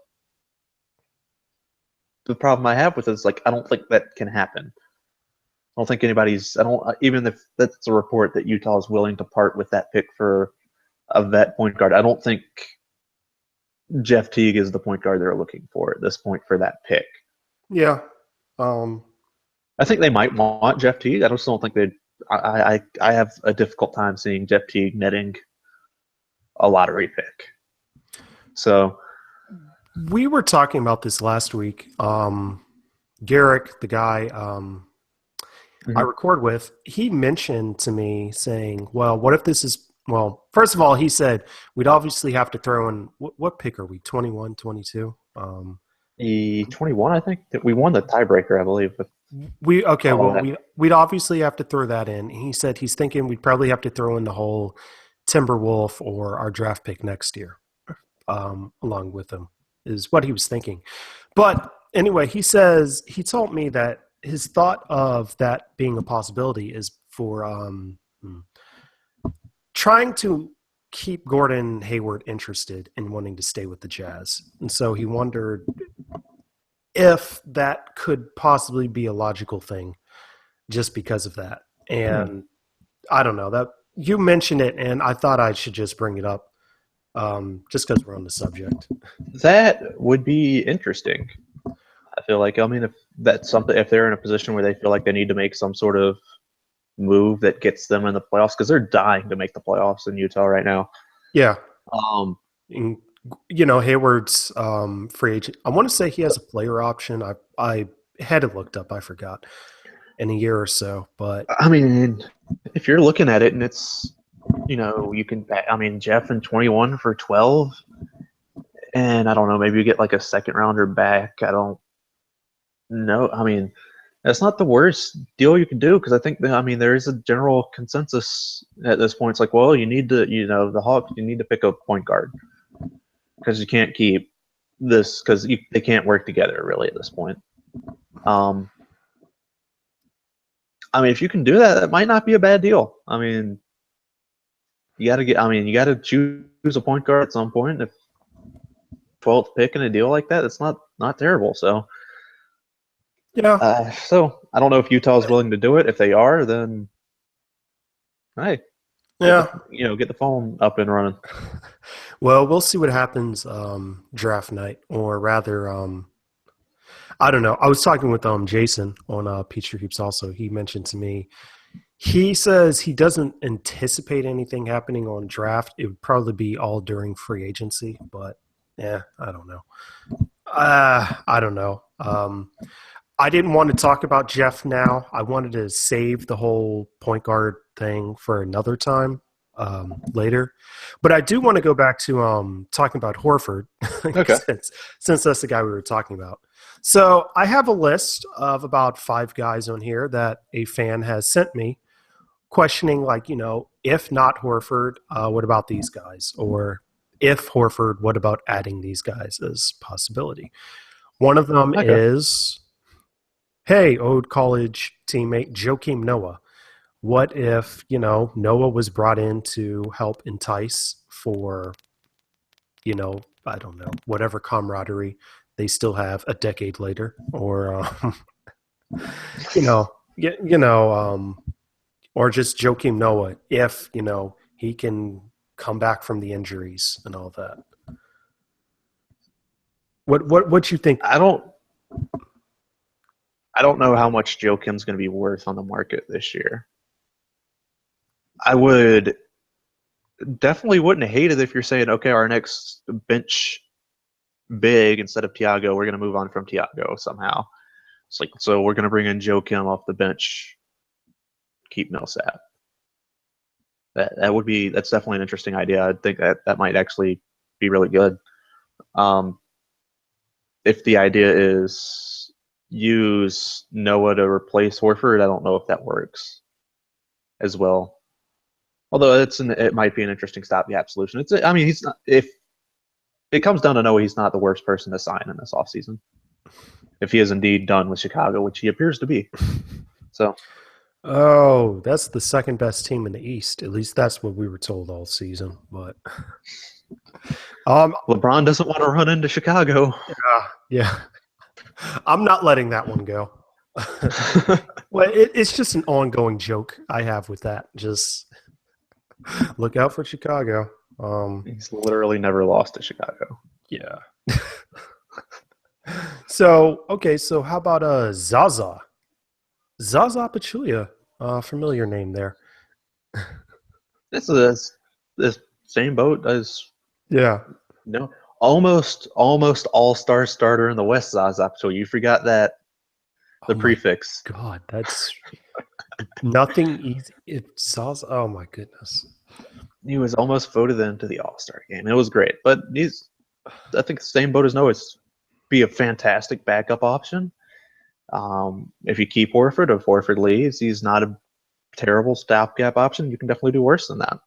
the problem I have with it is like, I don't think that can happen. I don't think even if that's a report that Utah is willing to part with that pick for a vet point guard, I don't think Jeff Teague is the point guard they're looking for at this point for that pick. Yeah. I think they might want Jeff Teague. I just don't think they'd. I have a difficult time seeing Jeff Teague netting a lottery pick. So we were talking about this last week. Garrick, the guy I record with, he mentioned to me saying, well, what if this is, well, first of all, he said we'd obviously have to throw in, what pick are we, 21, 22? The 21, I think. We won the tiebreaker, I believe. We'd obviously have to throw that in. He said he's thinking we'd probably have to throw in the whole Timberwolf or our draft pick next year along with him, is what he was thinking. But anyway, he told me that his thought of that being a possibility is for trying to keep Gordon Hayward interested in wanting to stay with the Jazz. And so he wondered if that could possibly be a logical thing just because of that. And I don't know, that you mentioned it, and I thought I should just bring it up just because we're on the subject. That would be interesting. I feel like, if that's something, if they're in a position where they feel like they need to make some sort of move that gets them in the playoffs, because they're dying to make the playoffs in Utah right now. Yeah. Hayward's free agent. I want to say he has a player option. I had it looked up. I forgot in a year or so. But I mean, if you're looking at it and it's, you can. Jeff in 21 for 12, and I don't know. Maybe you get like a second rounder back. I don't know. That's not the worst deal you can do, because I think there is a general consensus at this point. It's like, well, you need to, the Hawks, you need to pick a point guard, because you can't keep this, because they can't work together really at this point. If you can do that, that might not be a bad deal. You got to choose a point guard at some point. If 12th pick in a deal like that, it's not terrible. So Yeah. So I don't know if Utah is willing to do it. If they are, then hey, Yeah. get the phone up and running. Well, we'll see what happens draft night, or rather, I don't know. I was talking with Jason on Peachtree Hoops. Also, he mentioned to me he says he doesn't anticipate anything happening on draft. It would probably be all during free agency, but yeah, I don't know. I don't know. I didn't want to talk about Jeff now. I wanted to save the whole point guard thing for another time later. But I do want to go back to talking about Horford Okay. since that's the guy we were talking about. So I have a list of about 5 guys on here that a fan has sent me questioning, like, if not Horford, what about these guys? Or if Horford, what about adding these guys as possibility? One of them Okay. is, hey, old college teammate Joakim Noah. What if, Noah was brought in to help entice for, I don't know, whatever camaraderie they still have a decade later, or, you know, you know, or just Joakim Noah if, he can come back from the injuries and all that. What you think? I don't know how much Joakim's going to be worth on the market this year. I would definitely wouldn't hate it if you're saying, okay, our next bench big instead of Tiago, we're going to move on from Tiago somehow. It's like, so we're going to bring in Joakim off the bench, keep Millsap. That's definitely an interesting idea. I think that might actually be really good. Um, if the idea is use Noah to replace Horford, I don't know if that works as well. Although it might be an interesting stopgap solution. He's not. If it comes down to Noah, he's not the worst person to sign in this offseason. If he is indeed done with Chicago, which he appears to be. So. Oh, that's the second best team in the East. At least that's what we were told all season. But LeBron doesn't want to run into Chicago. Yeah. I'm not letting that one go. Well, it's just an ongoing joke I have with that. Just look out for Chicago. He's literally never lost to Chicago. Yeah. So how about Zaza? Zaza Pachulia. Familiar name there. This is this same boat as Yeah. almost all-star starter in the West Zaza. So you forgot that the prefix. God, that's nothing easy. It's Zaza. Oh my goodness. He was almost voted into the All-Star game. It was great, but I think the same boat as Noah. Be a fantastic backup option. If you keep Horford, if Horford leaves, he's not a terrible stopgap option. You can definitely do worse than that.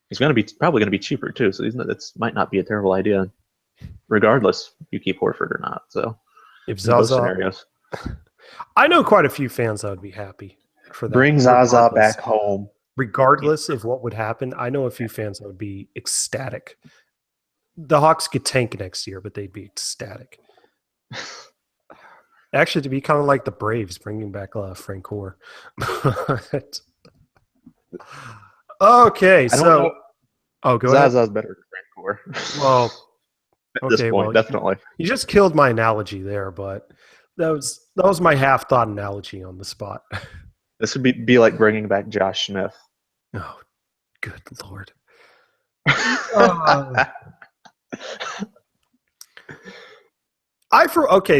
He's probably going to be cheaper too, so that might not be a terrible idea, regardless if you keep Horford or not. So, if in both Zaza, scenarios, I know quite a few fans that would be happy for that. Bring Zaza back home. Regardless of what would happen, I know a few fans that would be ecstatic. The Hawks could tank next year, but they'd be ecstatic. Actually, to be kind of like the Braves, bringing back Frank Gore. Okay, so go ahead. Zaza's better than Frank Gore. Well, at this point, definitely. You just killed my analogy there, but that was my half-thought analogy on the spot. This would be like bringing back Josh Smith. Oh, good Lord.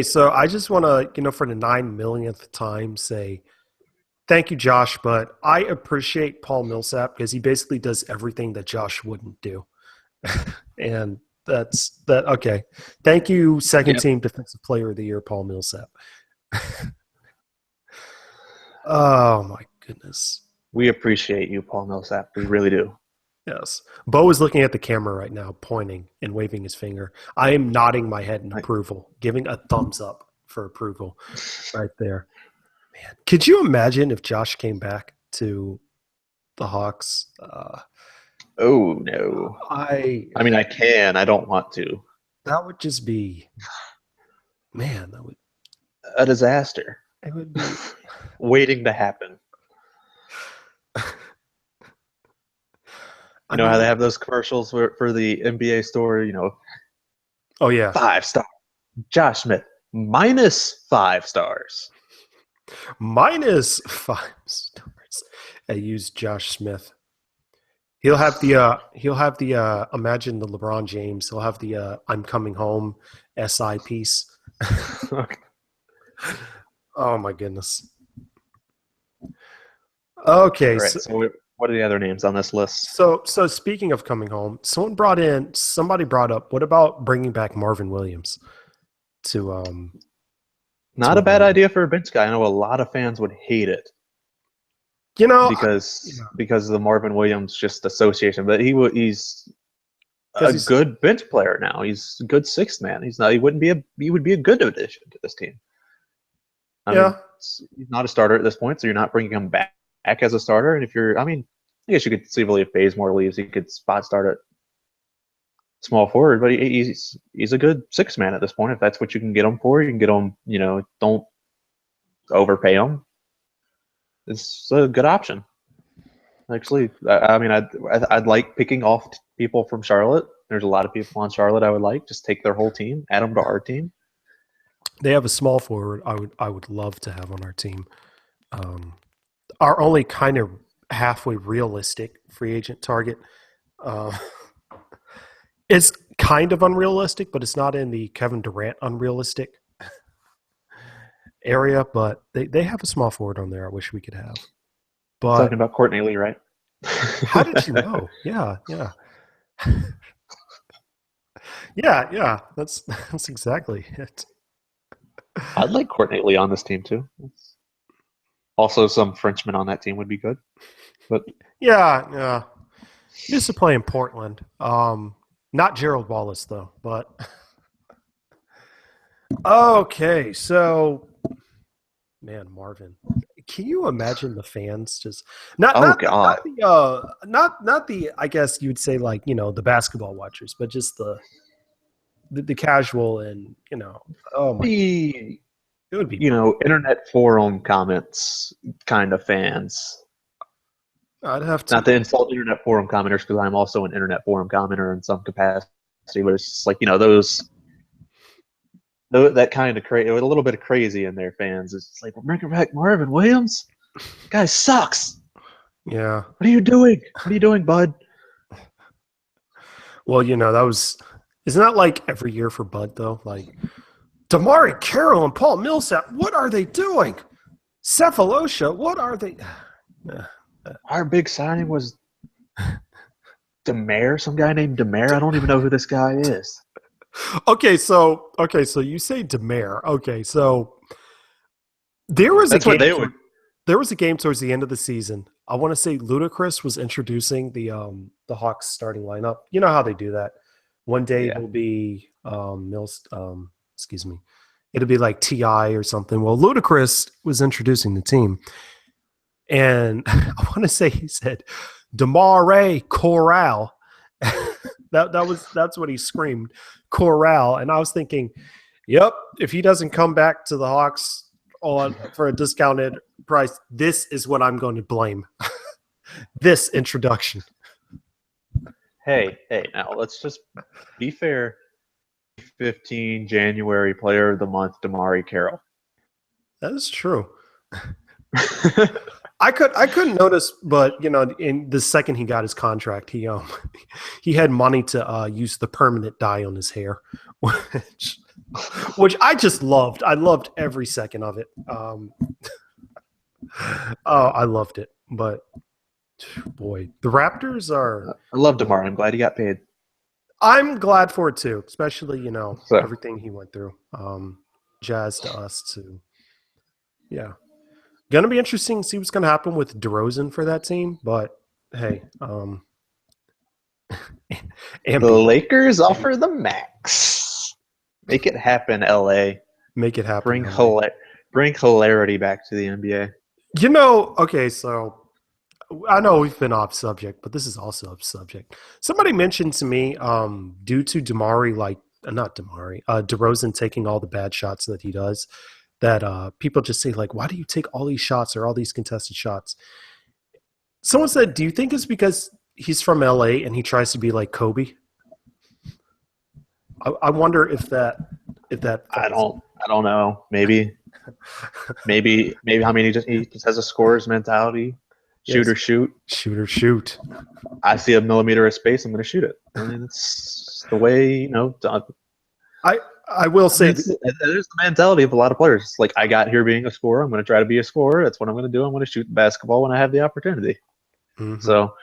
So I just want to, for the 9 millionth time say thank you, Josh, but I appreciate Paul Millsap because he basically does everything that Josh wouldn't do. And that's that. Okay. Thank you, second team defensive player of the year, Paul Millsap. Oh my goodness. We appreciate you, Paul Millsap. We really do. Yes. Bo is looking at the camera right now, pointing and waving his finger. I am nodding my head in approval, giving a thumbs up for approval right there. Man, could you imagine if Josh came back to the Hawks? Oh, no. I mean, I can. I don't want to. That would just be – man, that would a disaster It would be. waiting to happen. I You know how they mean, have those commercials for the NBA store, oh yeah, 5 star. Josh Smith, -5 stars. -5 stars. I use Josh Smith. He'll have the imagine the LeBron James. He'll have the I'm coming home SI piece. Okay. Oh my goodness. Okay, All right. So what are the other names on this list? so speaking of coming home, somebody brought up, what about bringing back Marvin Williams to Not a bad Atlanta? idea for a bench guy. I know a lot of fans would hate it You know, because yeah, because of the Marvin Williams just association, but he's because a he's good bench player now. He's a good sixth man. He's not. He would be a good addition to this team. I mean, yeah. he's not a starter at this point, so you're not bringing him back as a starter. And if you're, I mean, I guess you could conceivably, if Bazemore leaves, he could spot start at small forward. But he's a good six man at this point. If that's what you can get him for, you can get him. Don't overpay him. It's a good option. Actually, I mean, I'd like picking off people from Charlotte. There's a lot of people on Charlotte I would like. Just take their whole team, add them to our team. They have a small forward I would love to have on our team. Our only kind of halfway realistic free agent target. Uh, it's kind of unrealistic, but it's not in the Kevin Durant unrealistic area. But they have a small forward on there. I wish we could have. Talking But about Courtney Lee, right? how did you know? Yeah, yeah, yeah. That's exactly it. I'd like Courtney Lee on this team too. Also, some Frenchmen on that team would be good. But Yeah, yeah. He used to play in Portland. Not Gerald Wallace though, but okay. So, man, Marvin, can you imagine the fans just oh god, not the, I guess you'd say, like, the basketball watchers, but just the casual, and oh my, the it would be brutal. internet forum comments kind of fans. I'd have Not to. to insult internet forum commenters because I'm also an internet forum commenter in some capacity, but it's just like that kind of crazy, a little bit of crazy in their fans. It's just like, we're bringing back Marvin Williams. Guy sucks. Yeah. What are you doing? What are you doing, bud? Well, that was. Isn't that like every year for Bud though? Like Damari Carroll and Paul Millsap, what are they doing? Cephalosha, what are they? Our big signing was Demare, some guy named Demare. I don't even know who this guy is. Okay, so you say Demare. Okay, so there was That's a what game. they would. There was a game towards the end of the season. I want to say Ludacris was introducing the Hawks starting lineup. You know how they do that. One day Yeah. it'll be excuse me, it'll be like Ti or something. Well, Ludacris was introducing the team, and I want to say he said Damare Corral. That's what he screamed, Corral. And I was thinking, yep, if he doesn't come back to the Hawks for a discounted price, this is what I'm going to blame. This introduction. Hey, now let's just be fair. 15 January Player of the Month, Damari Carroll. That is true. I couldn't notice, but in the second he got his contract, he he had money to use the permanent dye on his hair, which I just loved. I loved every second of it. Oh, I loved it. But boy, the Raptors are. I love Damari. I'm glad he got paid. I'm glad for it too, especially So everything he went through. Jazz to us too. Yeah. Gonna be interesting to see what's gonna happen with DeRozan for that team, but hey, the Lakers offer the max. Make it happen, LA. Make it happen. Bring hilarity back to the NBA. Okay, so I know we've been off subject, but this is also off subject. Somebody mentioned to me, due to DeRozan taking all the bad shots that he does, that people just say like, why do you take all these shots or all these contested shots? Someone said, do you think it's because he's from LA and he tries to be like Kobe? I wonder if that I falls. don't know. Maybe I mean he just has a scorer's mentality. Shoot Yes, or shoot. shoot or shoot. I see a millimeter of space, I'm going to shoot it. I mean, it's the way, you know. I will I mean, say it's the mentality of a lot of players. It's like, I got here being a scorer. I'm going to try to be a scorer. That's what I'm going to do. I'm going to shoot the basketball when I have the opportunity. mm-hmm. So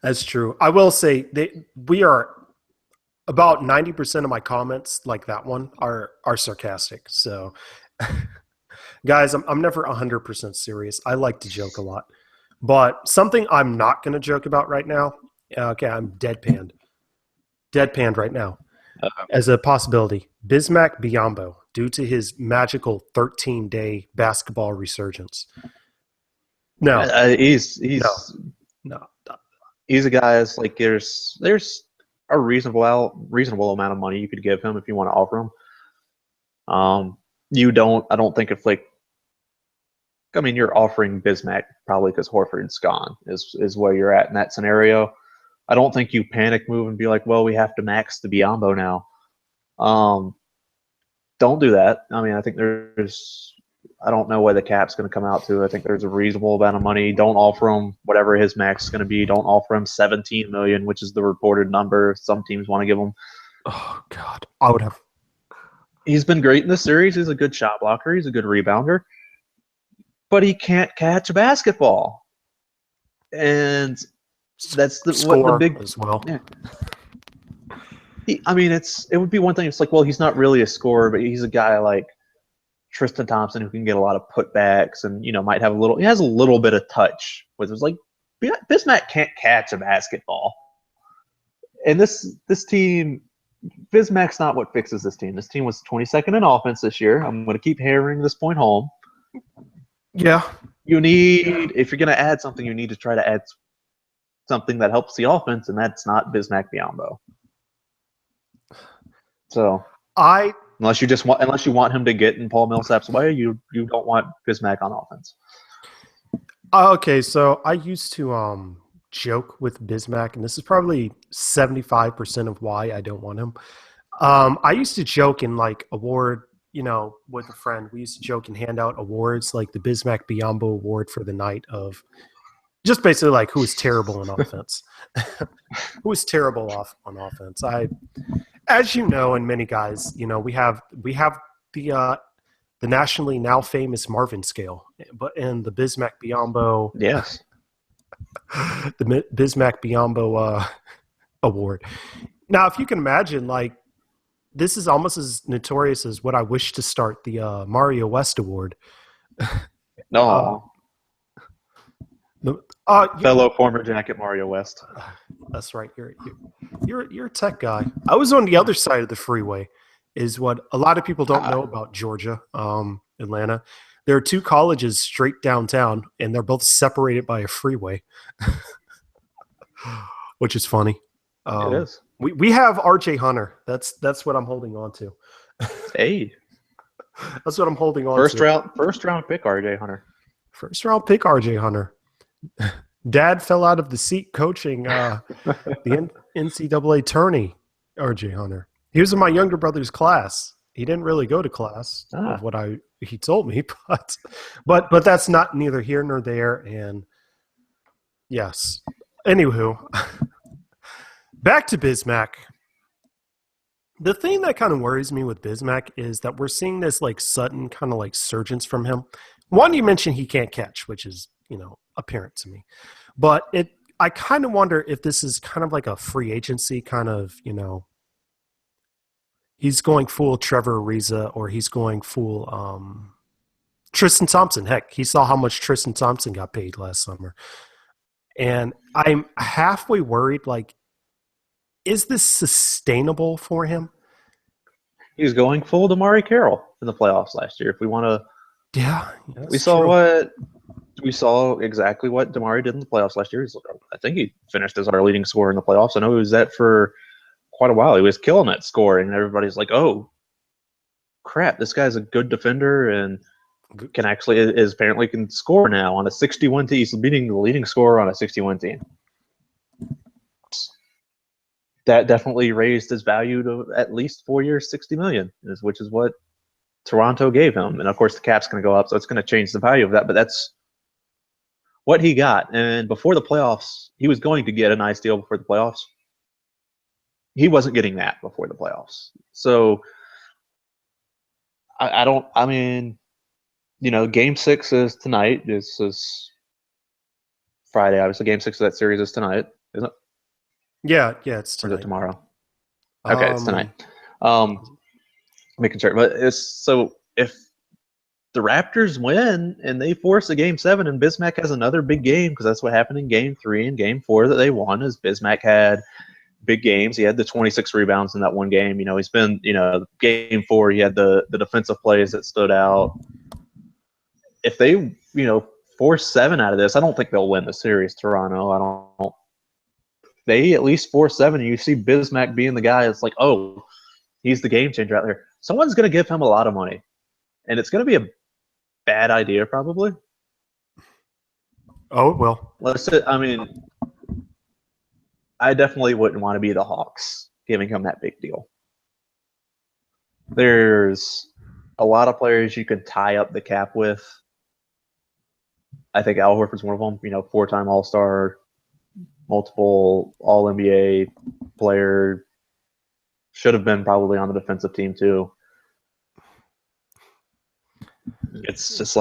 That's true. I will say we are about 90% of my comments like that one are sarcastic. So guys, I'm never 100% serious. I like to joke a lot. But something I'm not going to joke about right now. Okay, I'm deadpanned right now. As a possibility, Bismack Biyombo, due to his magical 13-day basketball resurgence. No, he's no. he's a guy that's like, there's a reasonable amount of money you could give him if you want to offer him. I don't think if like, I mean, you're offering Bismack probably because Horford's gone is where you're at in that scenario. I don't think you panic move and be like, well, we have to max the Biyombo now. Don't do that. I mean, I think I don't know where the cap's going to come out to. I think there's a reasonable amount of money. Don't offer him whatever his max is going to be. Don't offer him $17 million, which is the reported number some teams want to give him. Oh God, I would have. He's been great in this series. He's a good shot blocker. He's a good rebounder, but he can't catch a basketball, and that's what the big as well. Yeah. I mean, it would be one thing. It's like, well, he's not really a scorer, but he's a guy like Tristan Thompson who can get a lot of putbacks and, you know, might have he has a little bit of touch. With it's like, Bismack can't catch a basketball, and this team, Bismack's not what fixes this team. This team was 22nd in offense this year. I'm going to keep hammering this point home. Yeah, if you're going to add something, you need to try to add something that helps the offense, and that's not Bismack Biyombo. So unless you want him to get in Paul Millsap's way, you don't want Bismack on offense. Okay, so I used to joke with Bismack, and this is probably 75% of why I don't want him. I used to joke in like award, you know, with a friend. We used to joke and hand out awards like the Bismack Biyombo Award for the night of just basically like who was terrible in offense. Who was terrible on offense. As you know, and many guys, you know, we have the nationally now famous Marvin scale, but in the Bismack Biyombo, yes, the Bismack Biyombo award. Now, if you can imagine, like this is almost as notorious as what I wish to start the Mario West award. No. Fellow former Jacket Mario West. That's right. You're a tech guy. I was on the other side of the freeway, is what a lot of people don't know about Georgia, Atlanta. There are two colleges straight downtown, and they're both separated by a freeway, which is funny. It is. We have RJ Hunter. That's what I'm holding on to. Hey, that's what I'm holding on to. First round pick RJ Hunter. First round pick RJ Hunter. Dad fell out of the seat coaching the NCAA tourney. RJ Hunter. He was in my younger brother's class. He didn't really go to class of what he told me, but that's not neither here nor there. And yes. Anywho, back to Bismack. The thing that kind of worries me with Bismack is that we're seeing this like sudden kind of like surgence from him. One, you mentioned he can't catch, which is, you know, apparent to me. But I kind of wonder if this is kind of like a free agency kind of, you know, he's going full Trevor Ariza or he's going full Tristan Thompson. Heck, he saw how much Tristan Thompson got paid last summer. And I'm halfway worried, like, is this sustainable for him? He's going full Damari Carroll in the playoffs last year. If we want to, yeah, we saw exactly what Damari did in the playoffs last year. I think he finished as our leading scorer in the playoffs. I know he was that for quite a while. He was killing that scoring, and everybody's like, "Oh, crap, this guy's a good defender and can actually is apparently can score now on a 61 team. He's beating the leading scorer on a 61 team. That definitely raised his value to at least 4 years, 60 million, which is what Toronto gave him. And of course, the cap's going to go up, so it's going to change the value of that. But that's what he got. And before the playoffs, he was going to get a nice deal before the playoffs. He wasn't getting that before the playoffs. So I don't. I mean, Game 6 is tonight. This is Friday. Obviously, Game 6 of that series is tonight, isn't it? Yeah, it's Or is it tonight. tomorrow? Okay, it's tonight. Making sure, but if the Raptors win and they force a Game 7 and Bismack has another big game, because that's what happened in Game 3 and Game 4 that they won, is Bismack had big games. He had the 26 rebounds in that one game. He's been, Game 4, he had the defensive plays that stood out. If they, force 7 out of this, I don't think they'll win the series, Toronto. I don't. They at least force 7, and you see Bismack being the guy that's like, oh, he's the game changer out there. Someone's going to give him a lot of money, and it's going to be a bad idea probably. Oh, it will. I definitely wouldn't want to be the Hawks giving him that big deal. There's a lot of players you could tie up the cap with. I think Al Horford's one of them. 4-time All-Star, multiple All-NBA player. Should have been probably on the defensive team too. It's just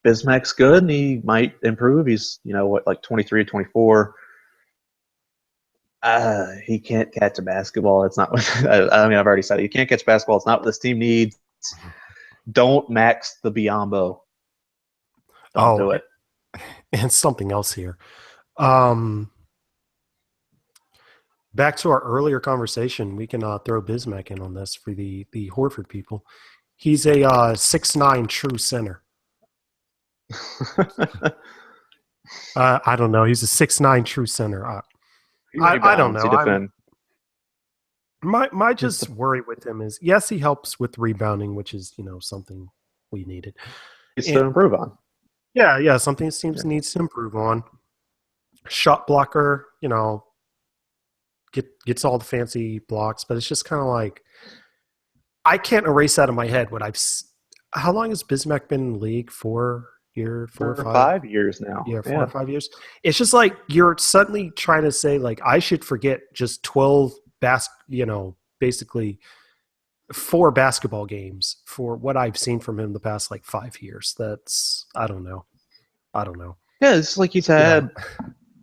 Bismack's good and he might improve. He's, 23, 24. He can't catch a basketball. It's not what I've already said it. You can't catch basketball. It's not what this team needs. Don't max the Biombo. Don't do it. And something else here. Back to our earlier conversation, we can throw Bismack in on this for the Horford people. He's a 6'9" true center. I don't know. He's a 6'9" true center. I don't know. My just worry with him is, yes, he helps with rebounding, which is, something we needed. He's to improve on. Yeah, something his team needs to improve on. Shot blocker, gets all the fancy blocks, but it's just kind of like, I can't erase out of my head what how long has Bismack been in the league? 4 or 5 years now. Yeah, 4 or 5 years. It's just like you're suddenly trying to say, like, I should forget just 12 basically 4 basketball games for what I've seen from him the past 5 years. That's I don't know. Yeah, it's like he's had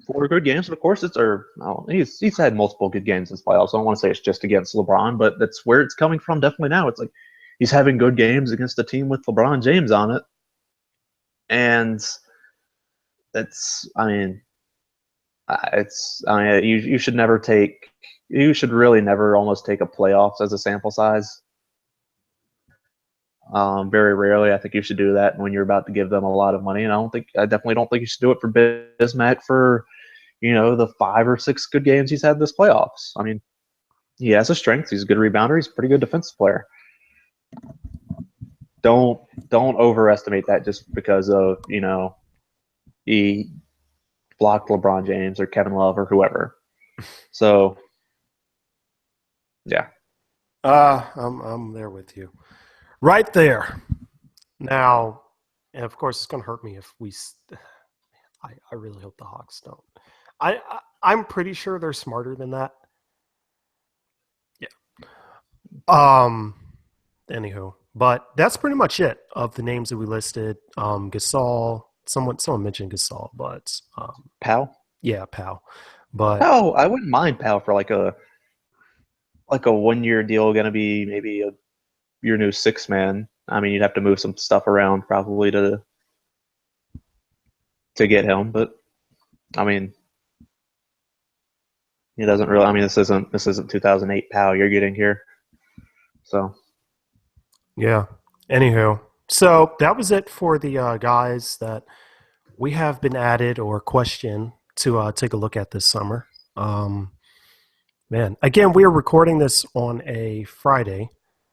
4 good games, but of course he's had multiple good games this playoffs. I don't want to say it's just against LeBron, but that's where it's coming from definitely now. It's like he's having good games against a team with LeBron James on it. And you should never you should really never almost take a playoffs as a sample size. Very rarely, I think you should do that when you're about to give them a lot of money. And I definitely don't think you should do it for Bismack for, the 5 or 6 good games he's had this playoffs. He has a strength. He's a good rebounder. He's a pretty good defensive player. Don't overestimate that just because of, he blocked LeBron James or Kevin Love or whoever. So, yeah. I'm there with you. Right there. Now, and of course, it's going to hurt me if we. I really hope the Hawks don't. I'm pretty sure they're smarter than that. Yeah. Anywho, but that's pretty much it of the names that we listed. Gasol. Someone mentioned Gasol, but Powell. Yeah, Powell. But I wouldn't mind Powell for like a 1 year deal. Going to be maybe your new 6-man. You'd have to move some stuff around probably to get him, but he doesn't really. This isn't 2008 Powell you're getting here. So, yeah. Anywho, so that was it for the guys that we have been added or questioned to take a look at this summer. Man, again, we are recording this on a Friday.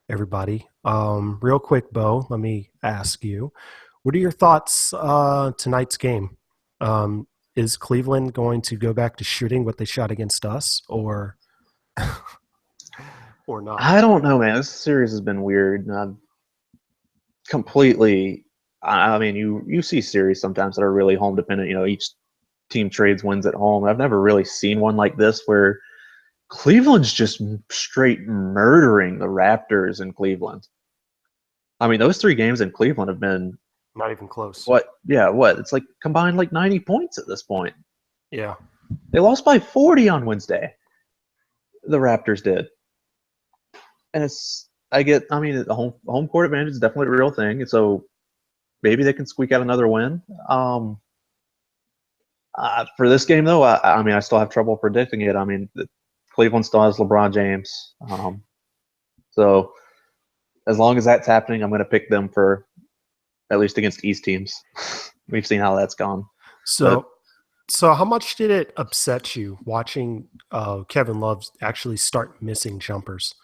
everybody. Real quick, Bo, let me ask you, what are your thoughts tonight's game? Is Cleveland going to go back to shooting what they shot against us, or not? I don't know, man. This series has been weird. Completely. I mean, you see series sometimes that are really home dependent. You know, each team trades wins at home. I've never really seen one like this where Cleveland's just straight murdering the Raptors in Cleveland. I mean, those three games in Cleveland have been Not even close. what? Yeah, what? It's like combined like 90 points at this point. Yeah. They lost by 40 on Wednesday. The Raptors did. And I mean, the home court advantage is definitely a real thing. And so maybe they can squeak out another win. For this game, though, I mean, I still have trouble predicting it. I mean, Cleveland still has LeBron James. So as long as that's happening, I'm going to pick them for at least against East teams. We've seen how that's gone. So, so how much did it upset you watching Kevin Love actually start missing jumpers,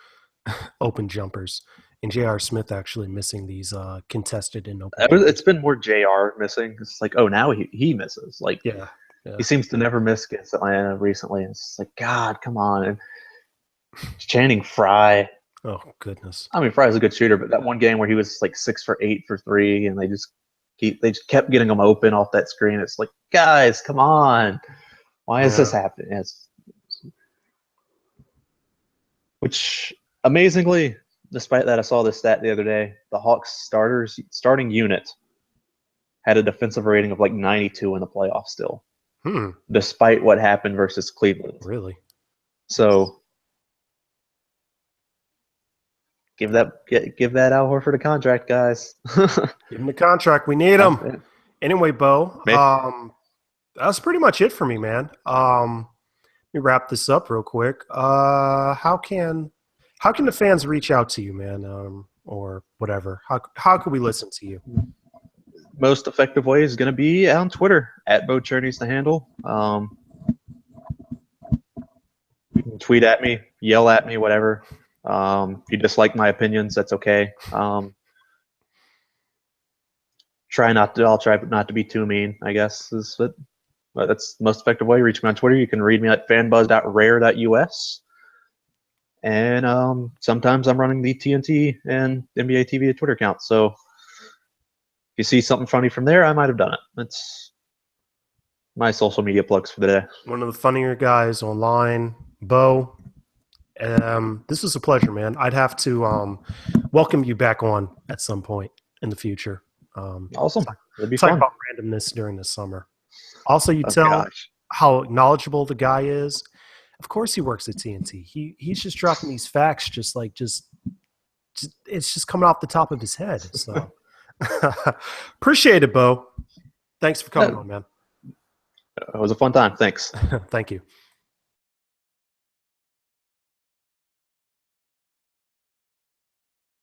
open jumpers, and J.R. Smith actually missing these contested and open? It's been more JR missing. It's like, oh, now he misses. Like, Yeah. he seems to never miss against Atlanta recently. It's like, God, come on. And Channing Frye. Oh goodness. I mean, Frye's a good shooter, but that one game where he was like 6 for 8 for 3, and they just kept getting him open off that screen. It's like, guys, come on. Why is this happening? Which amazingly, despite that, I saw this stat the other day. The Hawks starting unit had a defensive rating of like 92 in the playoffs still, despite what happened versus Cleveland. Really? So give that Al Horford a contract, guys. Give him the contract. We need him. Anyway, Bo, that's pretty much it for me, man. Let me wrap this up real quick. How can the fans reach out to you, man, or whatever? How can we listen to you? Most effective way is going to be on Twitter at Bo Cherney's the handle. You can tweet at me, yell at me, whatever. If you dislike my opinions, that's okay. I'll try not to be too mean, I guess. But that's the most effective way. Reach me on Twitter. You can read me at fanbuzz.rare.us. And sometimes I'm running the TNT and NBA TV Twitter account. So if you see something funny from there, I might have done it. That's my social media plugs for the day. One of the funnier guys online, Bo. This was a pleasure, man. I'd have to welcome you back on at some point in the future. Awesome. It'd be talk fun. about randomness during the summer. Also, you tell how knowledgeable the guy is. Of course, he works at TNT. He's just dropping these facts, just it's just coming off the top of his head. So appreciate it, Bo. Thanks for coming on, man. It was a fun time. Thanks. Thank you.